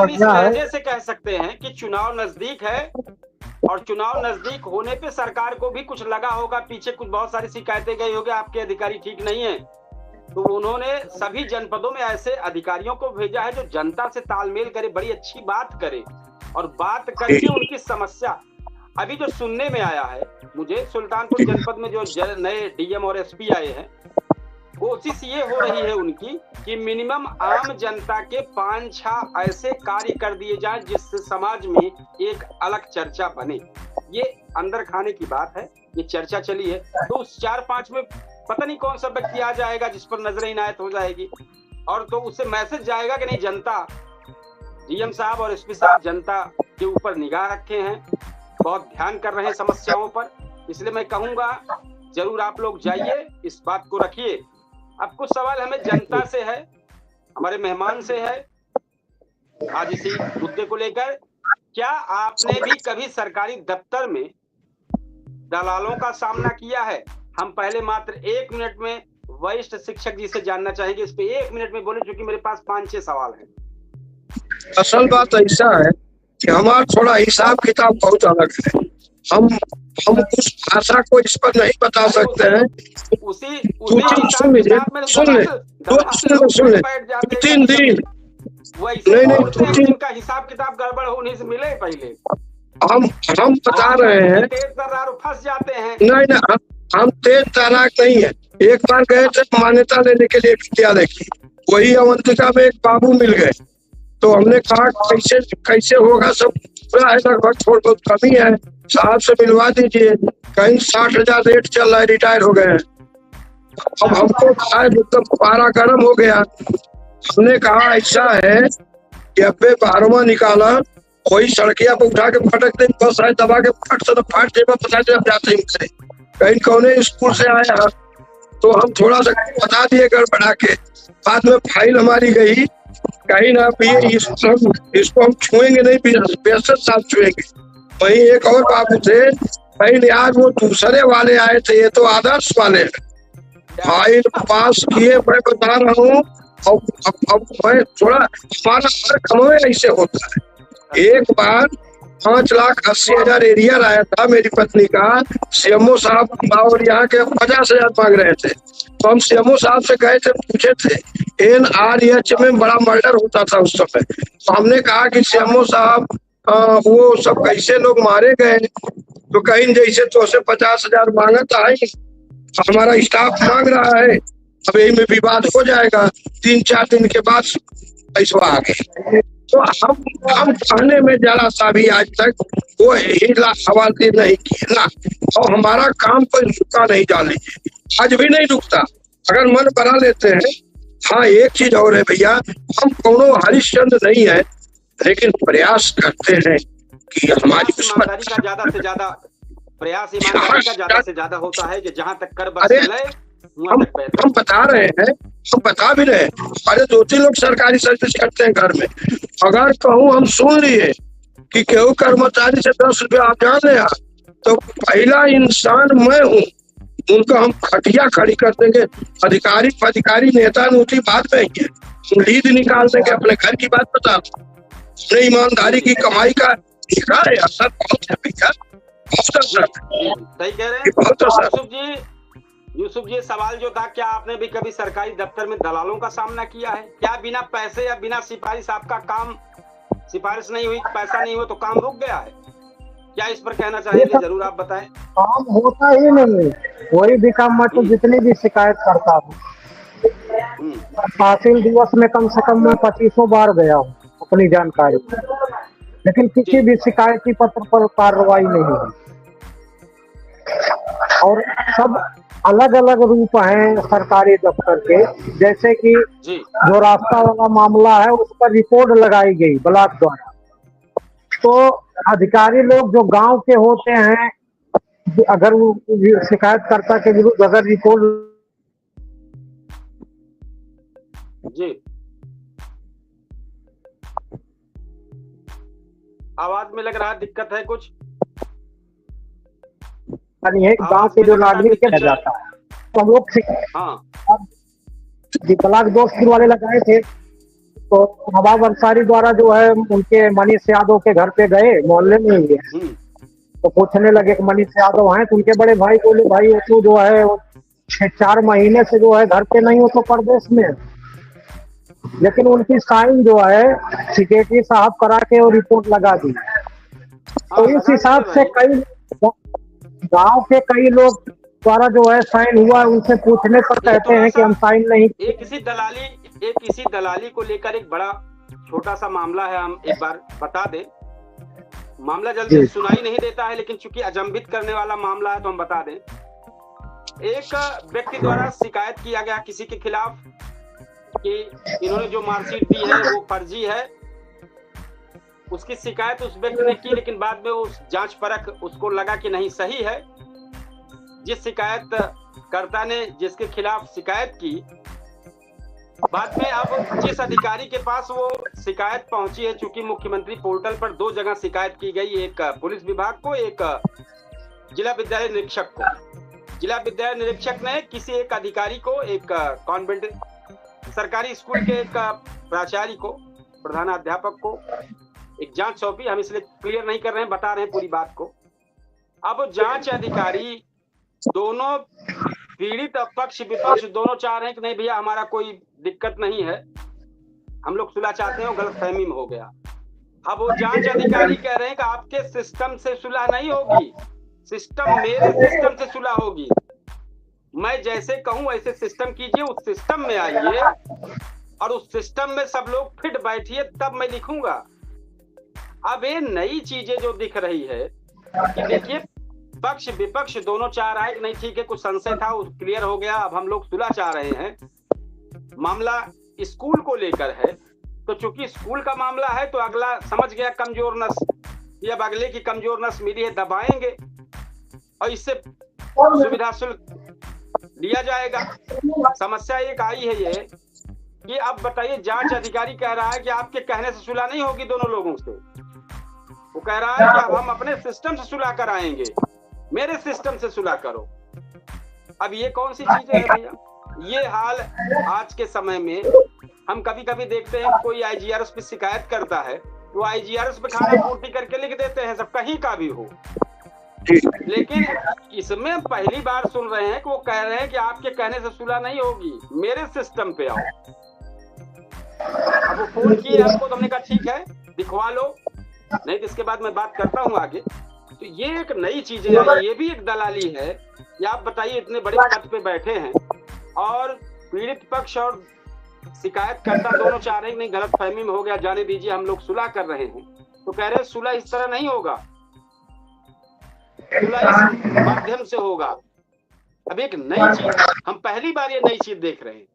इस वजह से कह सकते हैं कि चुनाव नजदीक है, और चुनाव नजदीक होने पे सरकार को भी कुछ लगा होगा, पीछे कुछ बहुत सारी शिकायतें गई होगी, आपके अधिकारी ठीक नहीं है, तो उन्होंने सभी जनपदों में ऐसे अधिकारियों को भेजा है जो जनता से तालमेल करे, बड़ी अच्छी बात करे, और बात करके उनकी समस्या। अभी जो सुनने में आया है मुझे, सुल्तानपुर जनपद में जो नए डीएम और एसपी आए हैं, कोशिश ये हो रही है उनकी कि मिनिमम आम जनता के 5-6 ऐसे कार्य कर दिए जाएं जिससे समाज में एक अलग चर्चा बने। ये अंदर खाने की बात है, ये चर्चा चली है, तो उस 4-5 में पता नहीं कौन सा व्यक्ति आ जाएगा जिस पर नजर इनायत हो जाएगी, और तो उससे मैसेज जाएगा कि नहीं, जनता, डीएम साहब और एसपी साहब जनता के ऊपर निगाह रखे हैं, बहुत ध्यान कर रहे हैं समस्याओं पर। इसलिए मैं कहूंगा जरूर आप लोग जाइए, इस बात को रखिए। अब कुछ सवाल हमें जनता से है, हमारे मेहमान से है आज इसी मुद्दे को लेकर। क्या आपने भी कभी सरकारी दफ्तर में दलालों का सामना किया है? हम पहले मात्र 1 मिनट में वरिष्ठ शिक्षक जी से जानना चाहेंगे, इस पे 1 मिनट में बोले, क्योंकि मेरे पास 5-6 सवाल हैं। असल बात ऐसा है कि हमारा थोड़ा हिसाब किताब बहुत अलग है। हम उस भाषा को इस पर नहीं बता सकते हैं। सुन ले 3 दिन नहीं का हिसाब किताब गड़बड़ होने से मिले पहले हम बता रहे हैं, तेज तर्रार फंस जाते हैं। नहीं हम तेज तर्रार नहीं है। एक बार गए थे मान्यता लेने के लिए विद्यालय की, वही अवंतिका में एक बाबू मिल गए, तो हमने कहा कैसे होगा, सब पूरा है, लगभग थोड़ा बहुत कमी है, साहब से मिलवा दीजिए। कहीं 60,000 रेट चल रहा है, रिटायर हो गए हैं। अब हमको मतलब पारा गर्म हो गया। हमने कहा ऐसा है कि अबे 12वां निकाला, कोई सड़किया पे उठा के फटक दे, बस है दबा के फट से फाट जेबा पता चल जाते हैं। कहीं कौने स्कूल से आया तो हम थोड़ा सा बता दिए गड़बड़ा के, बाद में फाइल हमारी गई, कहीं ना भी इसको हम छुएंगे नहीं, बेसत साथ छुएंगे। वहीं एक और बाबू थे, फाइल यार वो दूसरे वाले आए थे, ये तो आदर्श वाले हैं। फाइल पास किए, मैं बता रहा हूँ। अब मैं थोड़ा, हमारा हर काम में ऐसे होता है। एक बार 5,80,000 एरियर आया था मेरी पत्नी का, सीएमओ साहब और यहाँ के 50,000 मांग रहे थे। तो हम सीएमओ साहब से गए थे, पूछे थे NRH में बड़ा मर्डर होता था उस समय। तो हमने कहा कि सीएमओ साहब वो सब कैसे लोग मारे गए, तो कहीं जैसे तो से 50,000 मांगा था, हमारा स्टाफ मांग रहा है, अब यही में विवाद हो जाएगा। 3-4 दिन के बाद पैसा आ गए। तो हम कहने में जरा सा भी आज तक वो हिला हवाले नहीं किए ना, और हमारा काम कोई रुका नहीं, डाल लीजिए आज भी नहीं रुकता, अगर मन बना लेते हैं। हाँ, एक चीज और है भैया, हम कोनो हरिश्चंद्र नहीं है, लेकिन प्रयास करते हैं कि हमारी ईमानदारी का ज्यादा से ज्यादा प्रयास, ईमानदारी का ज्यादा से ज्यादा होता है कि जहाँ तक कर बस चले। हम बता रहे हैं, हम बता भी रहे हैं। अरे 2-3 लोग सरकारी सर्विस करते हैं घर में, अगर कहूँ हम सुन लिए कि केहू कर्मचारी से 10 रुपया आप जान ले, तो पहला इंसान मैं हूँ, उनको हम खटिया खड़ी कर देंगे। अधिकारी नेता नूती बात में है, लीड निकाल देंगे, अपने घर की बात बता, अपने ईमानदारी की कमाई का दिखा है असर बहुत है भैया, बहुत असर। सही कह रहे हैं यूसुफ जी। सवाल जो था, क्या आपने भी कभी सरकारी दफ्तर में दलालों का सामना किया है? क्या बिना पैसे या बिना सिफारिश आपका काम, सिफारिश नहीं हुई, पैसा नहीं हुआ तो काम रुक गया है? क्या इस पर कहना चाहेंगे? जरूर आप बताएं। काम होता ही नहीं, कोई भी काम, मैं तो जितनी भी शिकायत करता हूँ, तहसील दिवस में कम से कम मैं 25 बार गया हूँ अपनी जानकारी, लेकिन किसी भी शिकायती पत्र पर कार्रवाई नहीं हुई। और सब अलग अलग रूप हैं सरकारी दफ्तर के, जैसे कि जो रास्ता वाला मामला है उस पर रिपोर्ट लगाई गई ब्लॉक द्वारा, तो अधिकारी लोग जो गांव के होते हैं, अगर वो शिकायतकर्ता के विरुद्ध अगर रिपोर्ट जी, आवाज में लग रहा है दिक्कत है कुछ, है गांव के जो नागरिक के जाता है, तो हम लोग ब्लॉक दोस्त वाले लगाए थे, तो नवाब अंसारी द्वारा जो है उनके मनीष यादव के घर पे गए, मोहल्ले में ही गए, तो पूछने लगे कि मनीष यादव हैं, तो उनके बड़े भाई बोले भाई वो तो जो है 6-4 महीने से जो है घर पे नहीं हो, तो परदेश में। लेकिन उनकी साइन जो है सेक्रेटरी साहब करा के और रिपोर्ट लगा दी। तो इस हिसाब से कई गांव के कई लोग द्वारा जो है साइन हुआ, उनसे पूछने पर कहते हैं कि हम साइन नहीं। एक इसी दलाली को लेकर एक बड़ा छोटा सा मामला है, हम एक बार बता दें। मामला जल्दी सुनाई नहीं देता है, लेकिन चूंकि अचंभित करने वाला मामला है तो हम बता दें। एक व्यक्ति द्वारा शिकायत किया गया किसी के खिलाफ, कि इन्होंने जो मार्कशीट दी है वो फर्जी है। उसकी शिकायत उस व्यक्ति ने की, लेकिन बाद में उस जांच परख उसको लगा कि नहीं सही है। जिस शिकायतकर्ता ने जिसके खिलाफ शिकायत की, बाद में अब जिस अधिकारी के पास वो शिकायत पहुंची है, चूंकि मुख्यमंत्री पोर्टल पर 2 जगह शिकायत की गई, एक पुलिस विभाग को, एक जिला विद्यालय निरीक्षक को। जिला विद्यालय निरीक्षक ने किसी एक अधिकारी को, एक कॉन्वेंट सरकारी स्कूल के एक प्राचार्य को, प्रधानाध्यापक को एक जांच सौंपी। हम इसलिए क्लियर नहीं कर रहे हैं, बता रहे हैं पूरी बात को। अब जांच अधिकारी दोनों पीड़ित पक्ष विपक्ष दोनों चाह रहे हैं कि नहीं भैया हमारा कोई दिक्कत नहीं है, हम लोग सुलह चाहते हैं, गलतफहमी में हो गया। अब वो जांच अधिकारी कह रहे हैं कि आपके सिस्टम से सुलह नहीं होगी, सिस्टम मेरे सिस्टम से सुलह होगी। मैं जैसे कहूं वैसे सिस्टम कीजिए, उस सिस्टम में आइए और उस सिस्टम में सब लोग फिट बैठिए, तब मैं लिखूंगा। अब ये नई चीजें जो दिख रही है कि देखिए पक्ष विपक्ष दोनों चाह रहा है कि नहीं ठीक है, कुछ संशय था वो क्लियर हो गया, अब हम लोग सुलह चाह रहे हैं। मामला स्कूल को लेकर है, तो चूंकि स्कूल का मामला है तो अगला समझ गया कमजोर नस, ये अब अगले की कमजोर नस मिली है, दबाएंगे और इससे सुविधा शुल्क लिया जाएगा। समस्या एक आई है ये कि अब बताइए जांच अधिकारी कह रहा है कि आपके कहने से सुलह नहीं होगी दोनों लोगों से। वो कह रहा है कि अब हम अपने सिस्टम से सुलह कराएंगे, मेरे सिस्टम से सुलह करो। अब ये कौन सी चीजें है भैया? ये हाल आज के समय में हम कभी कभी देखते हैं, कोई आईजीआरएस पे शिकायत करता है तो आईजीआरएस पे खाना पूर्ति करके लिख देते हैं, सब कहीं का भी हो। लेकिन इसमें पहली बार सुन रहे हैं कि वो कह रहे हैं कि आपके कहने से सुलह नहीं होगी, मेरे सिस्टम पे आओ। अब वो फोन किए हमको तो हमने कहा ठीक है दिखवा लो, नहीं तो इसके बाद मैं बात करता हूँ आगे। तो ये एक नई चीज है, ये भी एक दलाली है कि आप बताइए इतने बड़े पद पे बैठे हैं और पीड़ित पक्ष और शिकायतकर्ता दोनों चाह रहे हैं नहीं गलतफहमी में हो गया, जाने दीजिए हम लोग सुलह कर रहे हैं। तो कह रहे हैं सुलह इस तरह नहीं होगा, सुलह इस माध्यम से होगा। अब एक नई चीज, हम पहली बार ये नई चीज देख रहे हैं।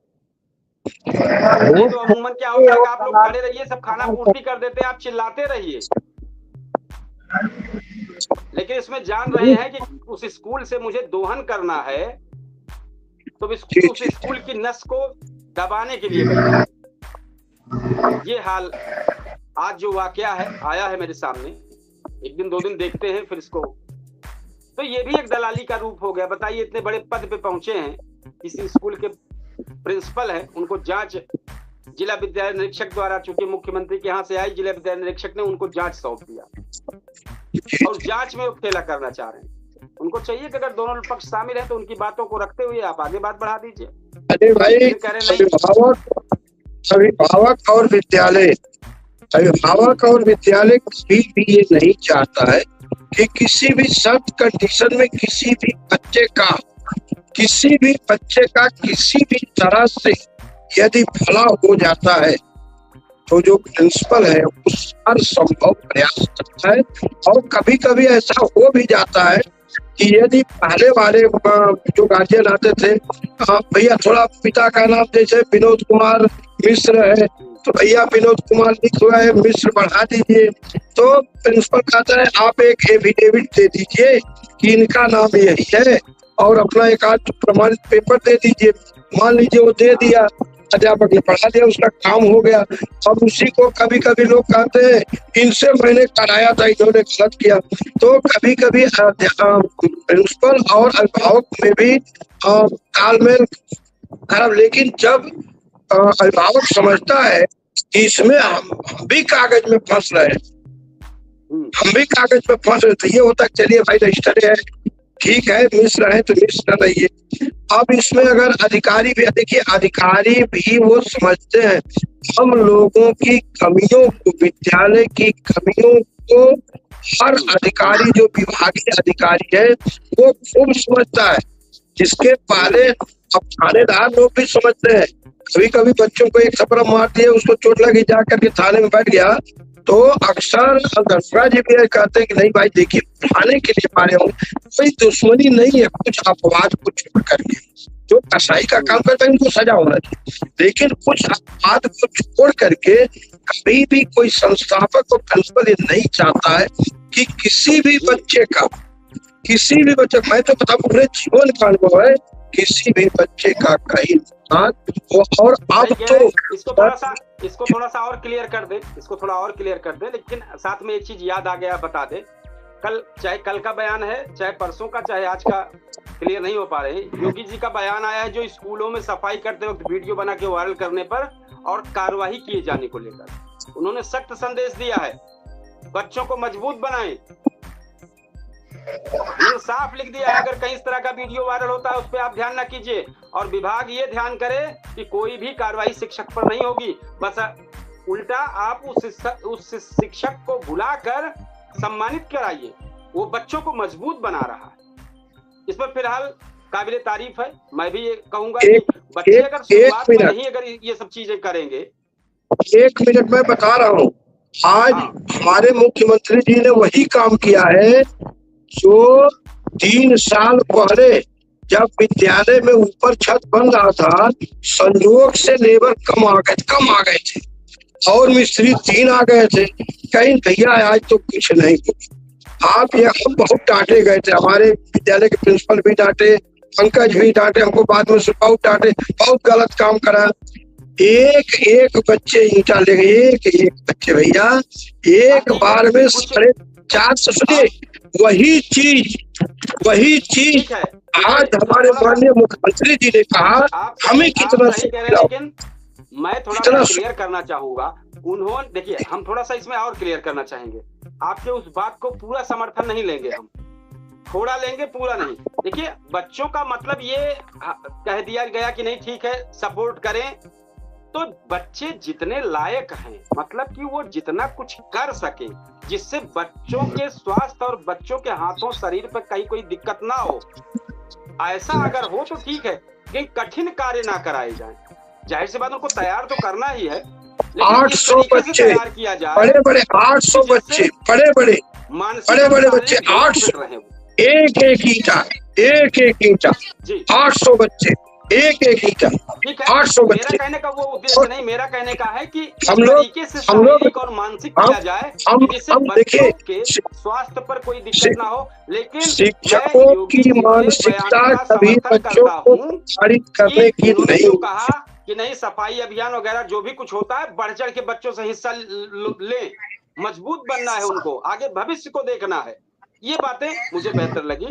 नहीं तो अमूमन क्या होता है कि आप लोग खड़े रहिए, सब खाना पूर्ति कर देते हैं, आप चिल्लाते रहिए। लेकिन इसमें जान रहे हैं कि उस स्कूल से मुझे दोहन करना है, तो उस स्कूल की नस को दबाने के लिए ये हाल आज जो वाकया है आया है मेरे सामने। एक दिन 2 दिन देखते हैं फिर इसको। तो ये भी एक दलाली का रूप हो गया। बताइए इतने बड़े पद पे पहुंचे हैं, किसी स्कूल के प्रिंसिपल है, उनको जांच जिला विद्यालय निरीक्षक द्वारा, चूंकि मुख्यमंत्री के यहाँ से आई, जिला विद्यालय निरीक्षक ने उनको जांच सौंप दिया और जांच में वो खेला करना चाह रहे हैं। उनको चाहिए कि अगर दोनों पक्ष शामिल हैं तो उनकी बातों को रखते हुए आप आगे बात बढ़ा दीजिए। अरे भाई अभिभावक और विद्यालय कभी भी ये नहीं चाहता है कि किसी भी सख्त कंडीशन में किसी भी बच्चे का किसी भी तरह से यदि भला हो जाता है तो जो प्रिंसिपल है वो हर संभव प्रयास करता है। और कभी कभी ऐसा हो भी जाता है कि यदि पहले वाले जो गार्जियन आते थे, भैया थोड़ा पिता का नाम जैसे विनोद कुमार मिश्र है तो भैया विनोद कुमार लिख हुआ है, मिश्र बढ़ा दीजिए। तो प्रिंसिपल कहता है आप एक एफिडेविट दे दीजिए कि इनका नाम यही है और अपना एक आध प्रमाणित पेपर दे दीजिए। मान लीजिए वो दे दिया, अध्यापक ने पढ़ा दिया, उसका काम हो गया। अब उसी को कभी कभी लोग कहते हैं इनसे मैंने कराया था, इन्होंने गलत किया। तो कभी कभी प्रिंसिपल और अभिभावक में भी तालमेल खराब। लेकिन जब अभिभावक समझता है कि इसमें हम भी कागज में फंस रहे तो ये होता है चलिए भाई रजिस्टर है, ठीक है मिश्र है तो मिश्र रहिए। अब इसमें अगर अधिकारी भी, देखिए अधिकारी भी वो समझते हैं हम लोगों की कमियों को, विद्यालय की कमियों को हर अधिकारी जो विभागीय अधिकारी है वो खूब समझता है। जिसके पहले अब थानेदार लोग भी समझते हैं, कभी कभी बच्चों को एक थप्पड़ मार दिया, उसको चोट लगी, जा करके थाने में बैठ गया तो अक्सर दरगाह जी भी कहते हैं कि नहीं भाई देखिए थाने के लिए मारे होंगे, कोई दुश्मनी नहीं है, कुछ अपवाद कुछ करके जो कसाई का काम करता है उनको सजा होना चाहिए, लेकिन कुछ बात को छोड़ करके कभी भी कोई संस्थापक और प्रिंसिपल ये नहीं चाहता है कि किसी भी बच्चे का, किसी भी बच्चे, मैं तो बता पूरे जीवन का अनुभव है, किसी भी बच्चे का कहीं नुकसान हो। और अब तो इसको थोड़ा सा और क्लियर कर दे, इसको थोड़ा और क्लियर कर दे, लेकिन साथ में एक चीज याद आ गया, बता दे। कल, चाहे कल का बयान है, चाहे परसों का, चाहे आज का, क्लियर नहीं हो पा रहे, योगी जी का बयान आया है जो स्कूलों में सफाई करते वक्त वीडियो बना के वायरल करने पर और कार्रवाई किए जाने को लेकर उन्होंने सख्त संदेश दिया है, बच्चों को मजबूत बनाएं। ये साफ लिख दिया है, अगर कहीं इस तरह का वीडियो वायरल होता है उस पर आप ध्यान ना कीजिए, और विभाग ये ध्यान करे कि कोई भी कार्रवाई शिक्षक पर नहीं होगी, बस उल्टा आप उस शिक्षक को बुलाकर सम्मानित कराइए, वो बच्चों को मजबूत बना रहा है। इस पर फिलहाल काबिले तारीफ है। मैं भी ये कहूंगा कि बच्चे अगर शुरुआत में नहीं अगर ये सब चीजें करेंगे। 1 मिनट में बता रहा हूँ, आज हमारे मुख्यमंत्री जी ने वही काम किया है जो 3 साल पहले जब विद्यालय में ऊपर छत बन रहा था, संयोग से लेबर कम आ गए थे और मिस्त्री 3 आ गए थे। कहीं भैया आज तो कुछ नहीं हुआ। आप ये हम बहुत डांटे गए थे, हमारे विद्यालय के प्रिंसिपल भी डांटे, पंकज भी डांटे, हमको बाद में बहुत डांटे, बहुत गलत काम करा। एक बच्चे ईंटा ले गए, एक बच्चे भैया एक बार में 450। सुनिए, वही चीज आज हमारे माननीय मुख्यमंत्री जी ने कहा, हमें कितना मैं थोड़ा क्लियर करना चाहूंगा। उन्होंने, देखिए, हम थोड़ा सा इसमें और क्लियर करना चाहेंगे। आपके उस बात को पूरा समर्थन नहीं लेंगे हम, थोड़ा लेंगे, पूरा नहीं। देखिए, बच्चों का मतलब ये कह दिया गया कि नहीं ठीक है सपोर्ट करें, तो बच्चे जितने लायक हैं, मतलब कि वो जितना कुछ कर सके जिससे बच्चों के स्वास्थ्य और बच्चों के हाथों शरीर पर कहीं कोई दिक्कत ना हो, ऐसा अगर हो तो ठीक है, लेकिन कठिन कार्य ना कराए जाए। जाहिर सी बात उनको तैयार तो करना ही है, 800 बच्चे किया जाए, बड़े 800 बच्चे, बड़े बच्चे 800, एक ईंटा 800 बच्चे, एक ईंटा 800 बच्चे। मेरा कहने का वो उद्देश्य नहीं, मेरा कहने का है कि हम लोग और मानसिक किया जाए जिससे बच्चों के स्वास्थ्य पर कोई दिक्कत ना हो। लेकिन शिक्षकों की मानसिकता कभी बच्चों को प्रेरित करने की नहीं। कहा कि नहीं, सफाई अभियान वगैरह जो भी कुछ होता है बढ़ चढ़ के बच्चों से हिस्सा ले, मजबूत बनना है उनको, आगे भविष्य को देखना है। ये बातें मुझे बेहतर लगी।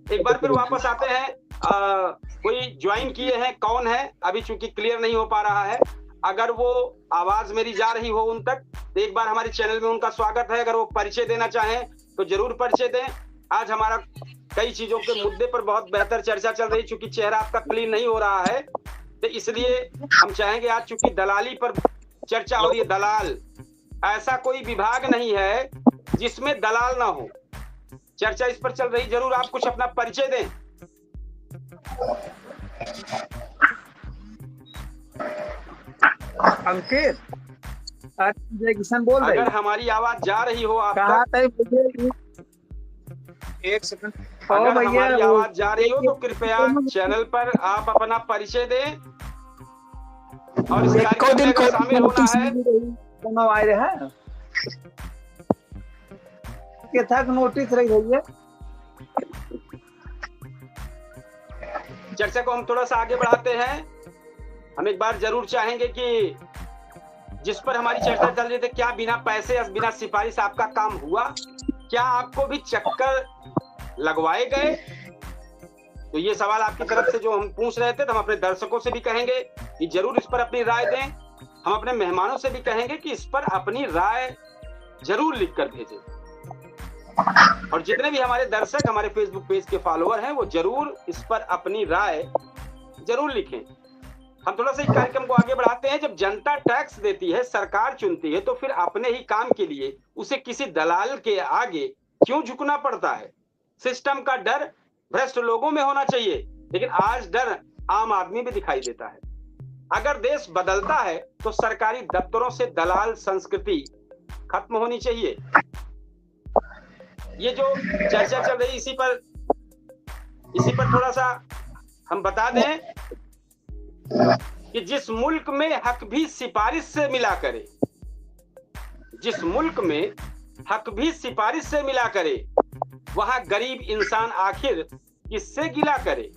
एक बार फिर वापस आते हैं, कोई ज्वाइन किए हैं, कौन है अभी, चूंकि क्लियर नहीं हो पा रहा है, अगर वो आवाज मेरी जा रही हो उन तक, तो एक बार हमारे चैनल में उनका स्वागत है। अगर वो परिचय देना चाहें तो जरूर परिचय दें। आज हमारा कई चीजों के मुद्दे पर बहुत बेहतर चर्चा चल रही, चूंकि चेहरा आपका क्लीन नहीं हो रहा है, तो इसलिए हम चाहेंगे, आज चूंकि दलाली पर चर्चा हो रही है, दलाल, ऐसा कोई विभाग नहीं है जिसमें दलाल ना हो, चर्चा इस पर चल रही, जरूर आप कुछ अपना परिचय दें। अंकित, जय किशन बोल रहे। अगर हमारी आवाज जा रही हो आप तक, एक सेकंड, अगर हमारी आवाज जा रही हो तो कृपया चैनल पर आप अपना परिचय दें, और इस कार्यक्रम में शामिल होना है। आए रहे हैं तक नोटिस रही है। चर्चा को हम थोड़ा सा आगे बढ़ाते हैं। हम एक बार जरूर चाहेंगे कि जिस पर हमारी चर्चा चल रही थी, क्या बिना पैसे या बिना सिफारिश आपका काम हुआ? क्या आपको भी चक्कर लगवाए गए? तो ये सवाल आपकी तरफ से जो हम पूछ रहे थे, तो हम अपने दर्शकों से भी कहेंगे कि जरूर इस पर अपनी राय दें। हम अपने मेहमानों से भी कहेंगे कि इस पर अपनी राय जरूर लिख कर भेजें, और जितने भी हमारे दर्शक हमारे फेसबुक पेज के फॉलोअर हैं, वो जरूर इस पर अपनी राय जरूर लिखें। हम थोड़ा सा इस कार्यक्रम को आगे बढ़ाते हैं। जब जनता टैक्स देती है, सरकार चुनती है, तो फिर अपने ही काम के लिए उसे किसी दलाल के आगे क्यों झुकना पड़ता है? सिस्टम का डर भ्रष्ट लोगों में होना चाहिए, लेकिन आज डर आम आदमी में दिखाई देता है। अगर देश बदलता है तो सरकारी दफ्तरों से दलाल संस्कृति खत्म होनी चाहिए। ये जो चर्चा चल रही, इसी पर थोड़ा सा हम बता दें कि जिस मुल्क में हक भी सिफारिश से मिला करे, जिस मुल्क में हक भी सिफारिश से मिला करे, वहां गरीब इंसान आखिर किससे गिला करे।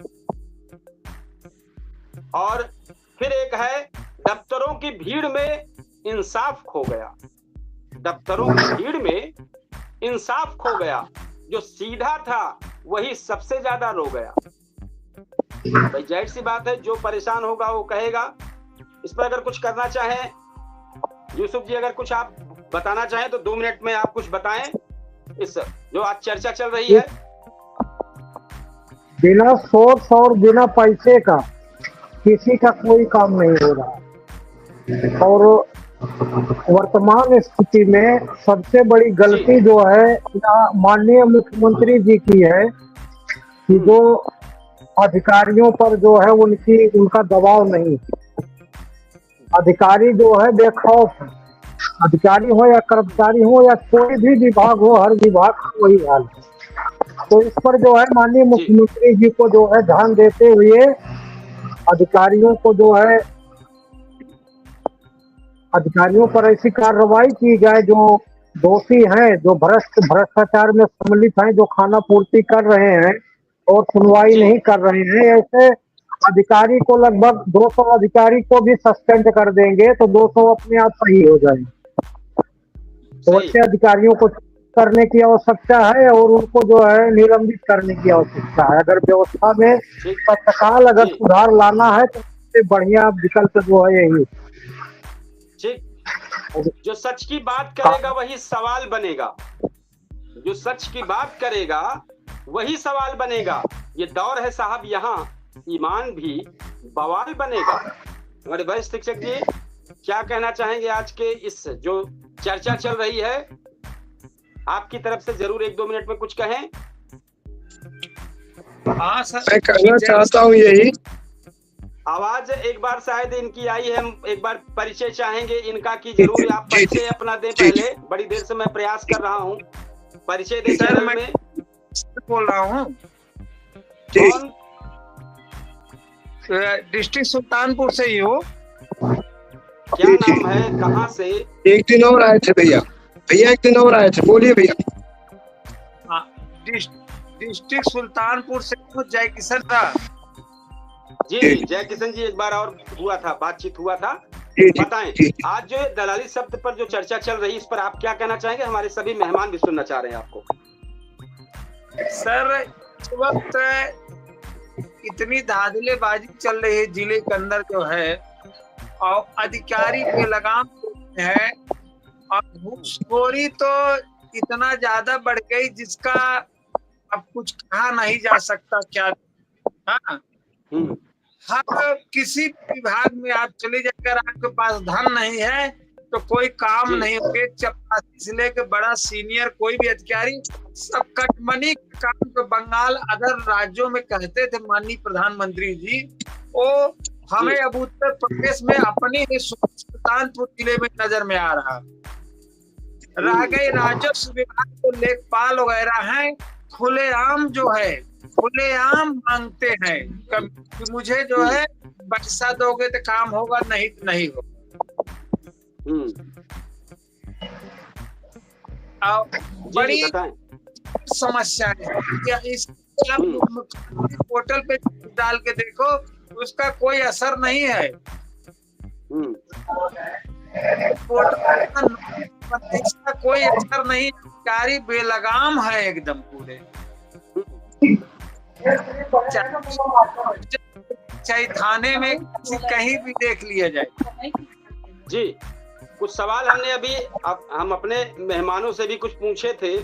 और फिर एक है, दफ्तरों की भीड़ में इंसाफ खो गया, दफ्तरों की भीड़ में इंसाफ खो गया, जो सीधा था वही सबसे ज्यादा रो गया। भाई जाहिर सी बात है, जो परेशान होगा वो कहेगा। इस पर अगर कुछ करना चाहें यूसुफ जी, अगर कुछ आप बताना चाहें तो 2 मिनट में आप कुछ बताएं इस जो आज चर्चा चल रही है। बिना सोर्स और बिना पैसे का किसी का कोई काम नहीं हो रहा। और वर्तमान स्थिति में सबसे बड़ी गलती जो है माननीय मुख्यमंत्री जी की है कि जो अधिकारियों पर जो है उनका दबाव नहीं, अधिकारी जो है बेखौफ है। अधिकारी हो या कर्मचारी हो या कोई भी विभाग हो, हर विभाग का वही हाल है। तो इस पर जो है माननीय मुख्यमंत्री जी को जो है ध्यान देते हुए अधिकारियों को जो है अधिकारियों पर ऐसी कार्रवाई की जाए जो दोषी हैं, जो भ्रष्टाचार में सम्मिलित हैं, जो खाना पूर्ति कर रहे हैं और सुनवाई नहीं कर रहे हैं। ऐसे अधिकारी को लगभग 200 अधिकारी को भी सस्पेंड कर देंगे तो 200 अपने आप सही हो जाएंगे। तो ऐसे अधिकारियों को करने की आवश्यकता है और उनको जो है निलंबित करने की आवश्यकता है। अगर व्यवस्था में तत्काल अगर सुधार लाना है तो सबसे बढ़िया विकल्प जो है यही। ठीक, जो सच की बात करेगा वही सवाल बनेगा, जो सच की बात करेगा वही सवाल बनेगा। ये दौर है साहब, यहाँ ईमान भी बवाल बनेगा। हमारे वरिष्ठ शिक्षक जी क्या कहना चाहेंगे आज के इस जो चर्चा चल रही है, आपकी तरफ से जरूर 1-2 मिनट में कुछ कहें। हाँ सर, मैं कहना चाहता हूँ यही। आवाज एक बार शायद इनकी आई है, हम एक बार परिचय चाहेंगे इनका कि जरूर आप परिचय अपना दें। पहले बड़ी देर से मैं प्रयास कर रहा हूँ, परिचय दें। सर मैं बोल रहा हूँ, कौन? डिस्ट्रिक्ट सुल्तानपुर से ही हो। क्या नाम है, कहाँ से? एक दिन और आए थे भैया, एक दिन और आए थे, बोलिए भैया। डिस्ट्रिक्ट सुल्तानपुर से जय किशन था जी। जय किशन जी, एक बार और हुआ था, बातचीत हुआ था। बताएं, आज जो दलाली शब्द पर जो चर्चा चल रही है, इस पर आप क्या कहना चाहेंगे? हमारे सभी मेहमान भी सुनना चाह रहे हैं आपको। सर, इस वक्त इतनी धांधलेबाजी चल रही है जिले के अंदर जो है, और अधिकारी बेलगाम है, और घूसखोरी तो इतना ज्यादा बढ़ गई जिसका अब कुछ कहा नहीं जा सकता। क्या हाँ, हर किसी विभाग में आप चले जाकर आपके पास धन नहीं है तो कोई काम नहीं होगा। चपरासी से लेकर बड़ा सीनियर कोई भी अधिकारी सब कटमनी काम तो बंगाल अदर राज्यों में कहते थे माननीय प्रधानमंत्री जी। वो हमें अब उत्तर प्रदेश में अपनी सुल्तानपुर जिले में नजर में आ रहा। रह गई राजस्व विभाग को लेखपाल वगैरह हैं, खुलेआम जो है खुलेआम मांगते हैं कि मुझे जो है पैसा दोगे तो काम होगा, नहीं तो नहीं होगा। बड़ी समस्या है। इस पोर्टल पे डाल के देखो, उसका कोई असर नहीं है। इसका कोई असर नहीं, अधिकारी बेलगाम है एकदम पूरे। चाहे थाने में कहीं भी देख लिया जाए। जी, कुछ सवाल हमने अभी हम अपने मेहमानों से भी कुछ पूछे थे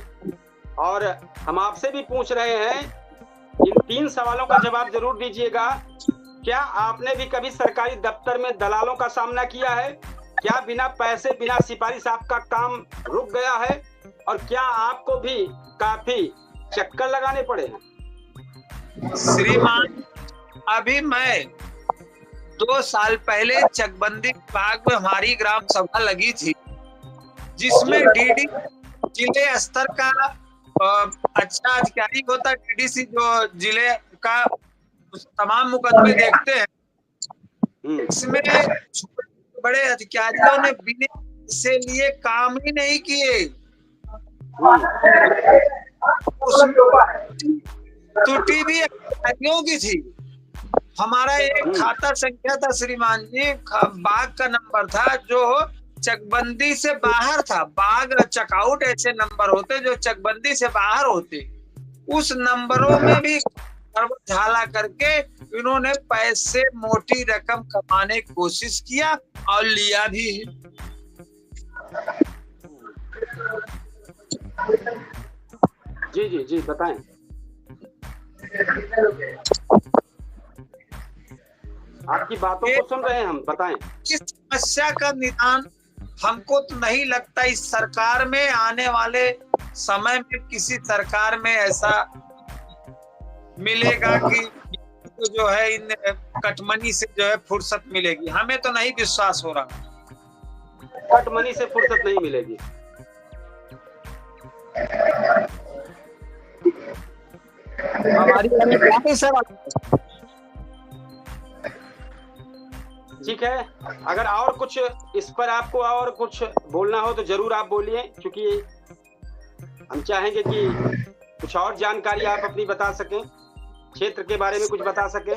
और हम आपसे भी पूछ रहे हैं। इन 3 सवालों का जवाब जरूर दीजिएगा। क्या आपने भी कभी सरकारी दफ्तर में दलालों का सामना किया है? क्या बिना पैसे बिना सिफारिश आपका काम रुक गया है? और क्या आपको भी काफी चक्कर लगाने पड़े हैं? श्रीमान, अभी मैं 2 साल पहले चकबंदी विभाग में हमारी ग्राम सभा लगी थी, जिसमें डीडी जिले स्तर का अच्छा अधिकारी होता, डीडीसी जो जिले का तमाम मुकदमे देखते हैं, इसमें बड़े अधिकारियों ने बिना से लिए काम ही नहीं किए। त्रुटि भी अधिकारियों की थी। हमारा एक खाता संख्या था श्रीमान जी, बाग का नंबर था जो चकबंदी से बाहर था। बाग चकआउट ऐसे नंबर होते जो चकबंदी से बाहर होते, उस नंबरों में भी झाला करके इन्होंने पैसे मोटी रकम कमाने की कोशिश किया और लिया भी। जी जी जी बताएं। आपकी बातों को सुन रहे हैं हम, बताएं। इस समस्या का निदान हमको तो नहीं लगता इस सरकार में, आने वाले समय में किसी सरकार में ऐसा मिलेगा कि तो जो है इन कटमनी से जो है फुर्सत मिलेगी। हमें तो नहीं विश्वास हो रहा, कटमनी से फुर्सत नहीं मिलेगी। हमारी सर ठीक है, अगर और कुछ इस पर आपको और कुछ बोलना हो तो जरूर आप बोलिए, क्योंकि हम चाहेंगे कि कुछ और जानकारी आप अपनी बता सकें, क्षेत्र के बारे में कुछ बता सकें।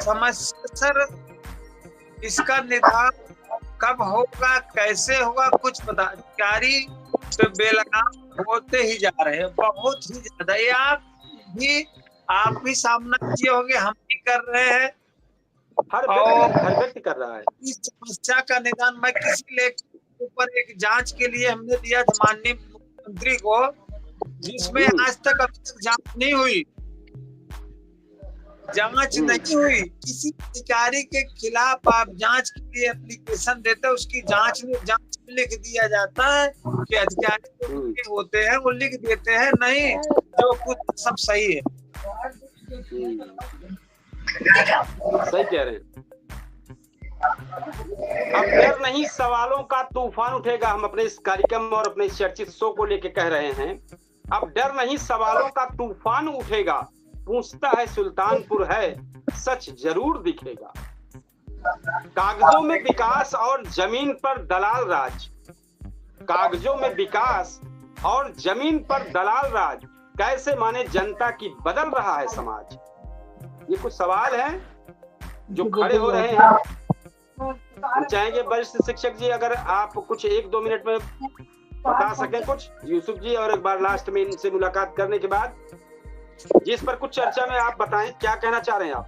समस्या सर, इसका निदान कब होगा, कैसे होगा, कुछ पता। अधिकारी तो बेलगाम होते ही जा रहे हैं, बहुत ही ज्यादा। ये आप भी सामना किए होंगे, हम भी कर रहे हैं, हर व्यक्ति कर रहा है। इस समस्या का निदान मैं किसी लेख के ऊपर एक जांच के लिए हमने दिया था माननीय मुख्यमंत्री को, जिसमें आज तक अभी तक जांच नहीं हुई। जांच नहीं हुई। किसी अधिकारी के खिलाफ आप जांच के लिए एप्लीकेशन देते, उसकी जांच में लिख दिया जाता है कि अधिकारी होते हैं वो लिख देते हैं, नहीं जो कुछ सब सही है। सही कह रहे हैं। अब डर नहीं, सवालों का तूफान उठेगा। हम अपने इस कार्यक्रम और अपने इस चर्चित शो को लेकर कह रहे हैं, अब डर नहीं, सवालों का तूफान उठेगा। पूछता है सुल्तानपुर है, सच जरूर दिखेगा। कागजों में विकास और जमीन पर दलाल राज, कागजों में विकास और जमीन पर दलाल राज, कैसे माने जनता की बदल रहा है समाज। ये कुछ सवाल हैं जो खड़े हो रहे हैं। हम चाहेंगे वरिष्ठ शिक्षक जी, अगर आप कुछ 1-2 मिनट में बता सकें कुछ, यूसुफ जी, और एक बार लास्ट में इनसे मुलाकात करने के बाद जिस पर कुछ चर्चा में आप बताएं, क्या कहना चाह रहे हैं आप।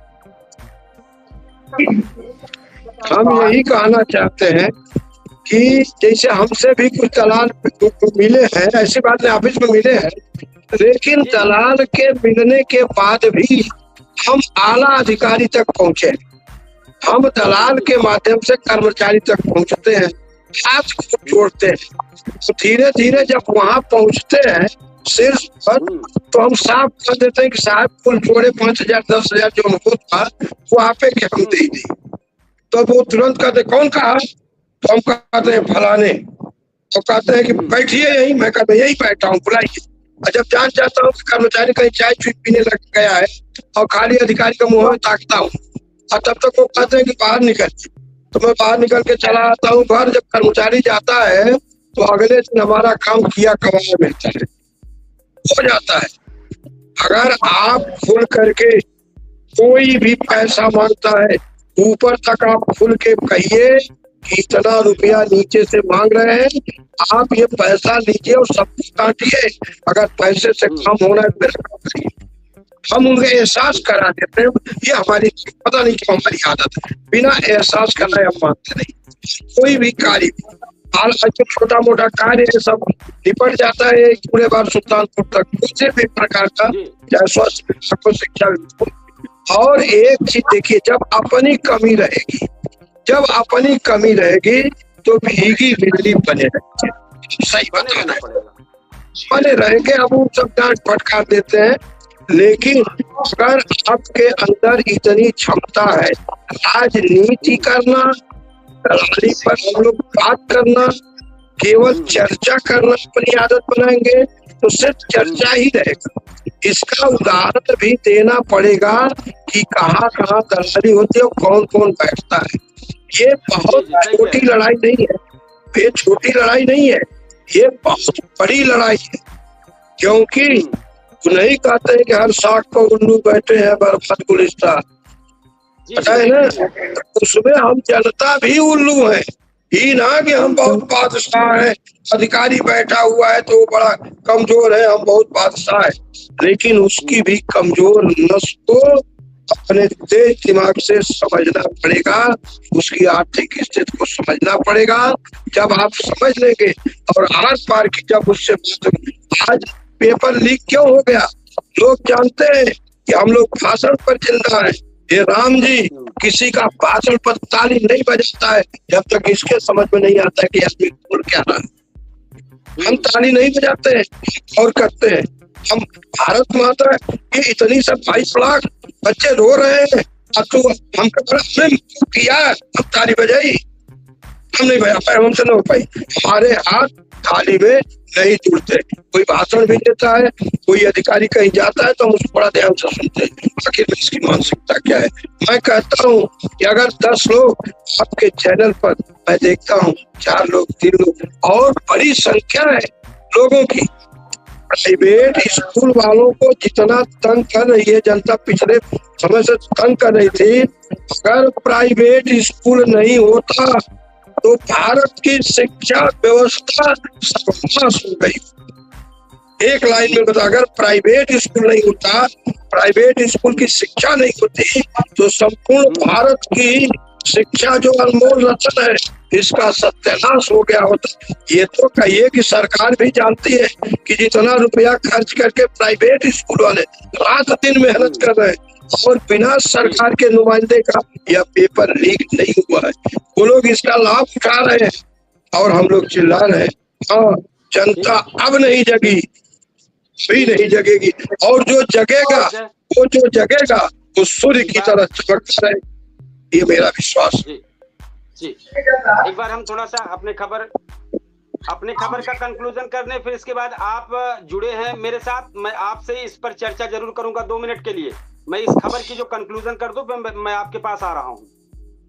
हम यही कहना चाहते हैं कि जैसे हमसे भी कुछ दलाल मिले हैं, ऐसी बात नहीं, ऑफिस में मिले हैं, लेकिन दलाल के मिलने के बाद भी हम आला अधिकारी तक पहुंचे। हम दलाल के माध्यम से कर्मचारी तक पहुंचते हैं, हाथ को जोड़ते हैं। तो धीरे धीरे जब वहां पहुंचते हैं शीर्ष पर, तो हम साफ कर देते हैं कि साहब कुल जोड़े 5,000 10,000 जो हमको था वो आप के हम दे दी। तो वो तुरंत कहते कौन कहा, तो हम कहते हैं फलाने। तो कहते हैं कि बैठिए यही, मैं कहता यही बैठा हूँ, बुलाइए। और जब जान जाता हूँ कि कर्मचारी कहीं चाय चुई पीने लग गया है और खाली अधिकारी का मुंह में ताकता हूँ, और तब तक वो कहते हैं कि बाहर निकल। तो मैं बाहर निकल के चला आता हूँ घर। जब कर्मचारी जाता है तो अगले दिन हमारा काम किया कमाया मिलता है, हो जाता है। अगर आप खुल करके कोई भी पैसा मांगता है, ऊपर तक आप खुल के कहिए कि इतना रुपया नीचे से मांग रहे हैं, आप ये पैसा लीजिए और सब कुछ काटिए। अगर पैसे से कम होना है फिर हम उनके एहसास करा देते हैं। ये हमारी पता नहीं क्यों हमारी आदत है, बिना एहसास कराए हम मानते नहीं। कोई भी कार्य, छोटा मोटा कार्य सब निपट जाता है पूरे बार सुल्तानपुर तक, किसी भी प्रकार का, चाहे स्वास्थ्य शिक्षा। और एक चीज देखिए, जब अपनी कमी रहेगी, जब अपनी कमी रहेगी तो भीगी बिजली बने रहेंगे। सही बताना बने रहेंगे। अब वो सब डांट फटकार देते हैं, लेकिन अगर आपके अंदर इतनी क्षमता है राजनीति करना, दलाली पर हम लोग बात करना, केवल चर्चा करना अपनी आदत बनाएंगे तो सिर्फ चर्चा ही रहेगा, इसका उदाहरण भी देना पड़ेगा कि कहाँ कहाँ दलाली होती है और कौन कौन बैठता है। ये बहुत छोटी लड़ाई नहीं है, ये छोटी लड़ाई नहीं है, ये बहुत बड़ी लड़ाई है। क्योंकि नहीं कहते हैं कि हर साख को उल्लू बैठे हैं बर्बाद गुलिस्तान, पता है ना, उसमें हम जनता भी उल्लू है। ही ना कि हम बहुत बादशाह हैं, अधिकारी बैठा हुआ है तो वो बड़ा कमजोर है, हम बहुत बादशाह है, लेकिन उसकी भी कमजोर नस को अपने तेज दिमाग से समझना पड़ेगा, उसकी आर्थिक स्थिति को समझना पड़ेगा। जब आप समझ लेंगे और आर पार की जब उससे आज पेपर लीक क्यों हो गया, लोग जानते हैं कि हम लोग भाषण पर जिंदा है। ये राम जी किसी का भाषण पर ताली नहीं बजाता है जब तक इसके समझ में नहीं आता है कि आदमी बोल क्या रहा है। हम ताली नहीं बजाते हैं और करते हैं। हम भारत माता ये इतनी सब 22 लाख बच्चे रो रहे हैं, तो हम किया हम ताली बजाई, हम नहीं बजा पाए, हमसे नहीं हो पाई। हमारे हाथ थाली में नहीं जुड़ते। कोई भाषण भी देता है, कोई अधिकारी कहीं जाता है तो हम उसको बड़ा ध्यान से सुनते हैं, आखिर में इसकी मानसिकता क्या है। मैं कहता हूँ कि अगर 10 लोग आपके चैनल पर, मैं देखता हूँ 4 लोग 3 लोग और बड़ी संख्या है लोगों की, प्राइवेट स्कूल वालों को जितना तंग कर रही है जनता, पिछले समय से तंग कर रही थी, अगर प्राइवेट स्कूल नहीं होता तो भारत की शिक्षा व्यवस्था सर्वनाश हो गई। एक लाइन में बता, अगर प्राइवेट स्कूल नहीं होता, प्राइवेट स्कूल की शिक्षा नहीं होती तो संपूर्ण भारत की शिक्षा जो अनमोल रत्न है इसका सत्यानाश हो गया होता। ये तो कहिए कि सरकार भी जानती है कि जितना रुपया खर्च करके प्राइवेट स्कूल वाले रात दिन मेहनत कर रहे हैं और बिना सरकार के नुमाइंदे का यह पेपर लीक नहीं हुआ है, वो लोग इसका लाभ उठा रहे हैं और हम लोग चिल्ला रहे हैं। हाँ, जनता अब नहीं जगी, भी नहीं जगेगी, और जो जगेगा वो सूर्य की तरह चमकता है, ये मेरा विश्वास है। जी, एक बार हम थोड़ा सा अपने खबर का कंक्लूजन करने, फिर इसके बाद आप जुड़े हैं मेरे साथ, मैं आपसे इस पर चर्चा जरूर करूंगा 2 मिनट के लिए। मैं इस खबर की जो कंक्लूजन कर दूं, मैं आपके पास आ रहा हूं।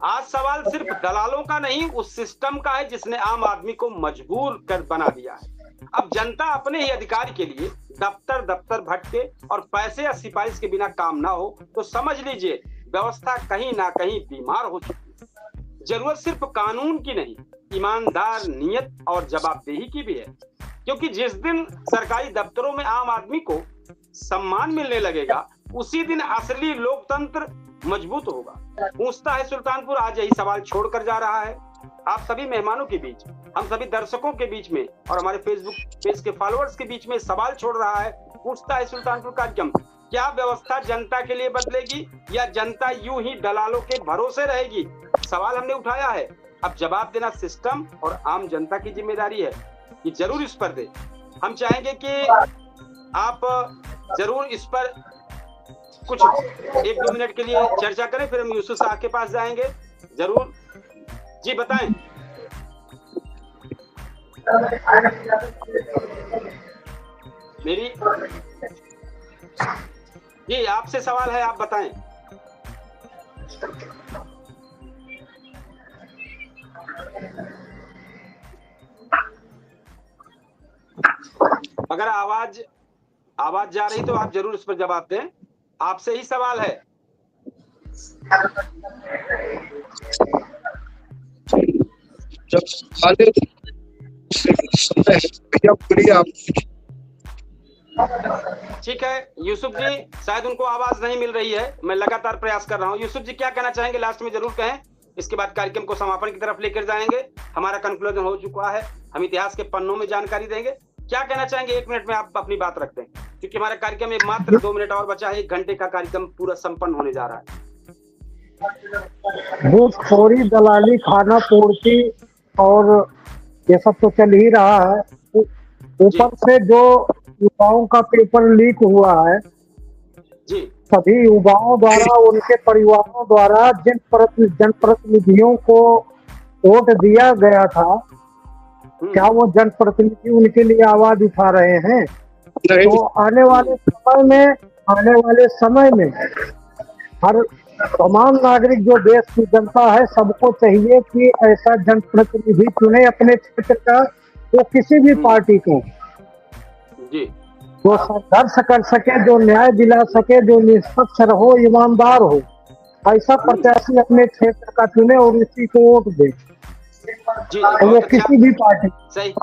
आज सवाल सिर्फ दलालों का नहीं, उस सिस्टम का है जिसने आम आदमी को मजबूर कर बना दिया है। अब जनता अपने ही अधिकार के लिए दफ्तर भटके और पैसे या सिफारिश के बिना काम ना हो, तो समझ लीजिए व्यवस्था कहीं ना कहीं बीमार हो चुकी है। जरूरत सिर्फ कानून की नहीं, ईमानदार नीयत और जवाबदेही की भी है, क्योंकि जिस दिन सरकारी दफ्तरों में आम आदमी को सम्मान मिलने लगेगा, उसी दिन असली लोकतंत्र मजबूत होगा। पूछता है सुल्तानपुर आज यही सवाल छोड़कर जा रहा है आप सभी मेहमानों के बीच, हम सभी दर्शकों के बीच में और हमारे फेसबुक पेज के फॉलोअर्स के बीच में सवाल छोड़ रहा है। पूछता है सुल्तानपुर कार्यक्रम, क्या व्यवस्था जनता के लिए बदलेगी या जनता यूं ही दलालों के भरोसे रहेगी? सवाल हमने उठाया है, अब जवाब देना सिस्टम और आम जनता की जिम्मेदारी है कि जरूर इस पर दे। हम चाहेंगे कि आप जरूर इस पर कुछ 1-2 मिनट के लिए चर्चा करें, फिर हम यूसुफ साहब के पास जाएंगे। जरूर जी, बताएं। मेरी जी आपसे सवाल है, आप बताएं। अगर आवाज जा रही तो आप जरूर इस पर जवाब दें, आपसे ही सवाल है। ठीक है यूसुफ जी, शायद उनको आवाज नहीं मिल रही है, मैं लगातार प्रयास कर रहा हूँ। यूसुफ जी क्या कहना चाहेंगे, लास्ट में जरूर कहें, इसके बाद कार्यक्रम को समापन की तरफ लेकर जाएंगे। हमारा कंक्लूजन हो चुका है, हम इतिहास के पन्नों में जानकारी देंगे। क्या कहना चाहेंगे, 1 मिनट में आप अपनी बात रखते हैं, क्योंकि हमारा कार्यक्रम में मात्र 2 मिनट और बचा है, 1 घंटे का कार्यक्रम पूरा संपन्न होने जा रहा है। घूसखोरी, दलाली, खाना पूर्ति और ये सब तो चल ही रहा है। ऊपर से जो युवाओं का पेपर लीक हुआ है जी, सभी युवाओं द्वारा, उनके परिवारों द्वारा जिन जनप्रतिनिधियों को वोट दिया गया था, क्या वो जनप्रतिनिधि उनके लिए आवाज उठा रहे हैं? नहीं तो आने वाले समय में हर तमाम नागरिक जो देश की जनता है सबको चाहिए कि ऐसा जनप्रतिनिधि चुने अपने क्षेत्र का, वो किसी भी पार्टी को जी जो संघर्ष कर सके, जो न्याय दिला सके, जो निष्पक्ष रहो, ईमानदार हो, ऐसा प्रत्याशी अपने क्षेत्र का चुने और उसी को वोट दे। जी वो बहुत अच्छा, किसी भी पार्टी। सही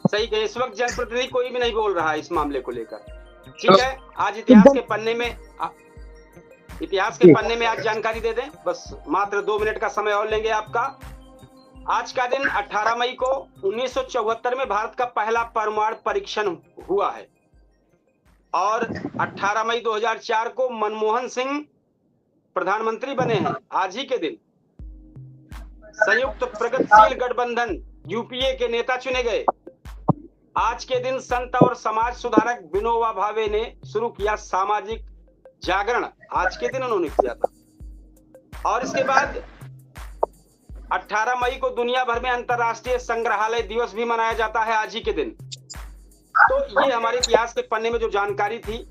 सही कहे। इस वक्त जनप्रतिनिधि कोई भी नहीं बोल रहा है इस मामले को लेकर। ठीक है, आज इतिहास के पन्ने में आज जानकारी दे दें, बस मात्र 2 मिनट का समय और लेंगे आपका। आज का दिन 18 मई को 1974 में भारत का पहला परमाणु परीक्षण हुआ है और 18 मई 2004 को मनमोहन सिंह प्रधानमंत्री बने हैं। आज ही के दिन संयुक्त प्रगतिशील गठबंधन यूपीए के नेता चुने गए। आज के दिन संत और समाज सुधारक विनोबा भावे ने शुरू किया सामाजिक जागरण, आज के दिन उन्होंने किया था। और इसके बाद 18 मई को दुनिया भर में अंतर्राष्ट्रीय संग्रहालय दिवस भी मनाया जाता है आज ही के दिन। तो ये हमारे इतिहास के पन्ने में जो जानकारी थी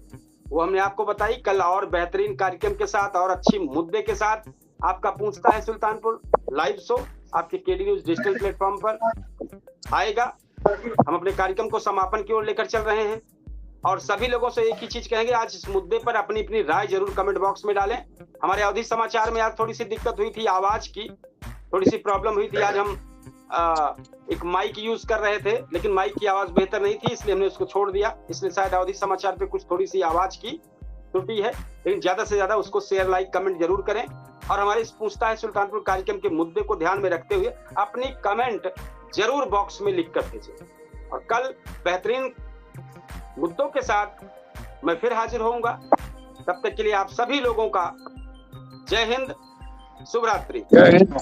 वो हमने आपको बताई। कल और बेहतरीन कार्यक्रम के साथ और अच्छी मुद्दे के साथ आपका पूछता है सुल्तानपुर लाइव शो आपके केडी न्यूज डिजिटल प्लेटफॉर्म पर आएगा। हम अपने कार्यक्रम को समापन की ओर लेकर चल रहे हैं और सभी लोगों से एक ही चीज कहेंगे, आज इस मुद्दे पर अपनी अपनी राय जरूर कमेंट बॉक्स में डालें। हमारे अवधि समाचार में आज थोड़ी सी दिक्कत हुई थी, आवाज की थोड़ी सी प्रॉब्लम हुई थी। आज हम एक माइक यूज कर रहे थे लेकिन माइक की आवाज बेहतर नहीं थी, इसलिए हमने उसको छोड़ दिया। इसलिए शायद अवधि समाचार पे कुछ थोड़ी सी आवाज की त्रुटि है, लेकिन ज्यादा से ज्यादा उसको शेयर लाइक कमेंट जरूर करें और हमारे इस पूछता है सुल्तानपुर कार्यक्रम के मुद्दे को ध्यान में रखते हुए अपनी कमेंट जरूर बॉक्स में लिख कर भेजें। और कल बेहतरीन मुद्दों के साथ मैं फिर हाजिर होऊंगा। तब तक के लिए आप सभी लोगों का जय हिंद, शुभ रात्रि। जय हिंद।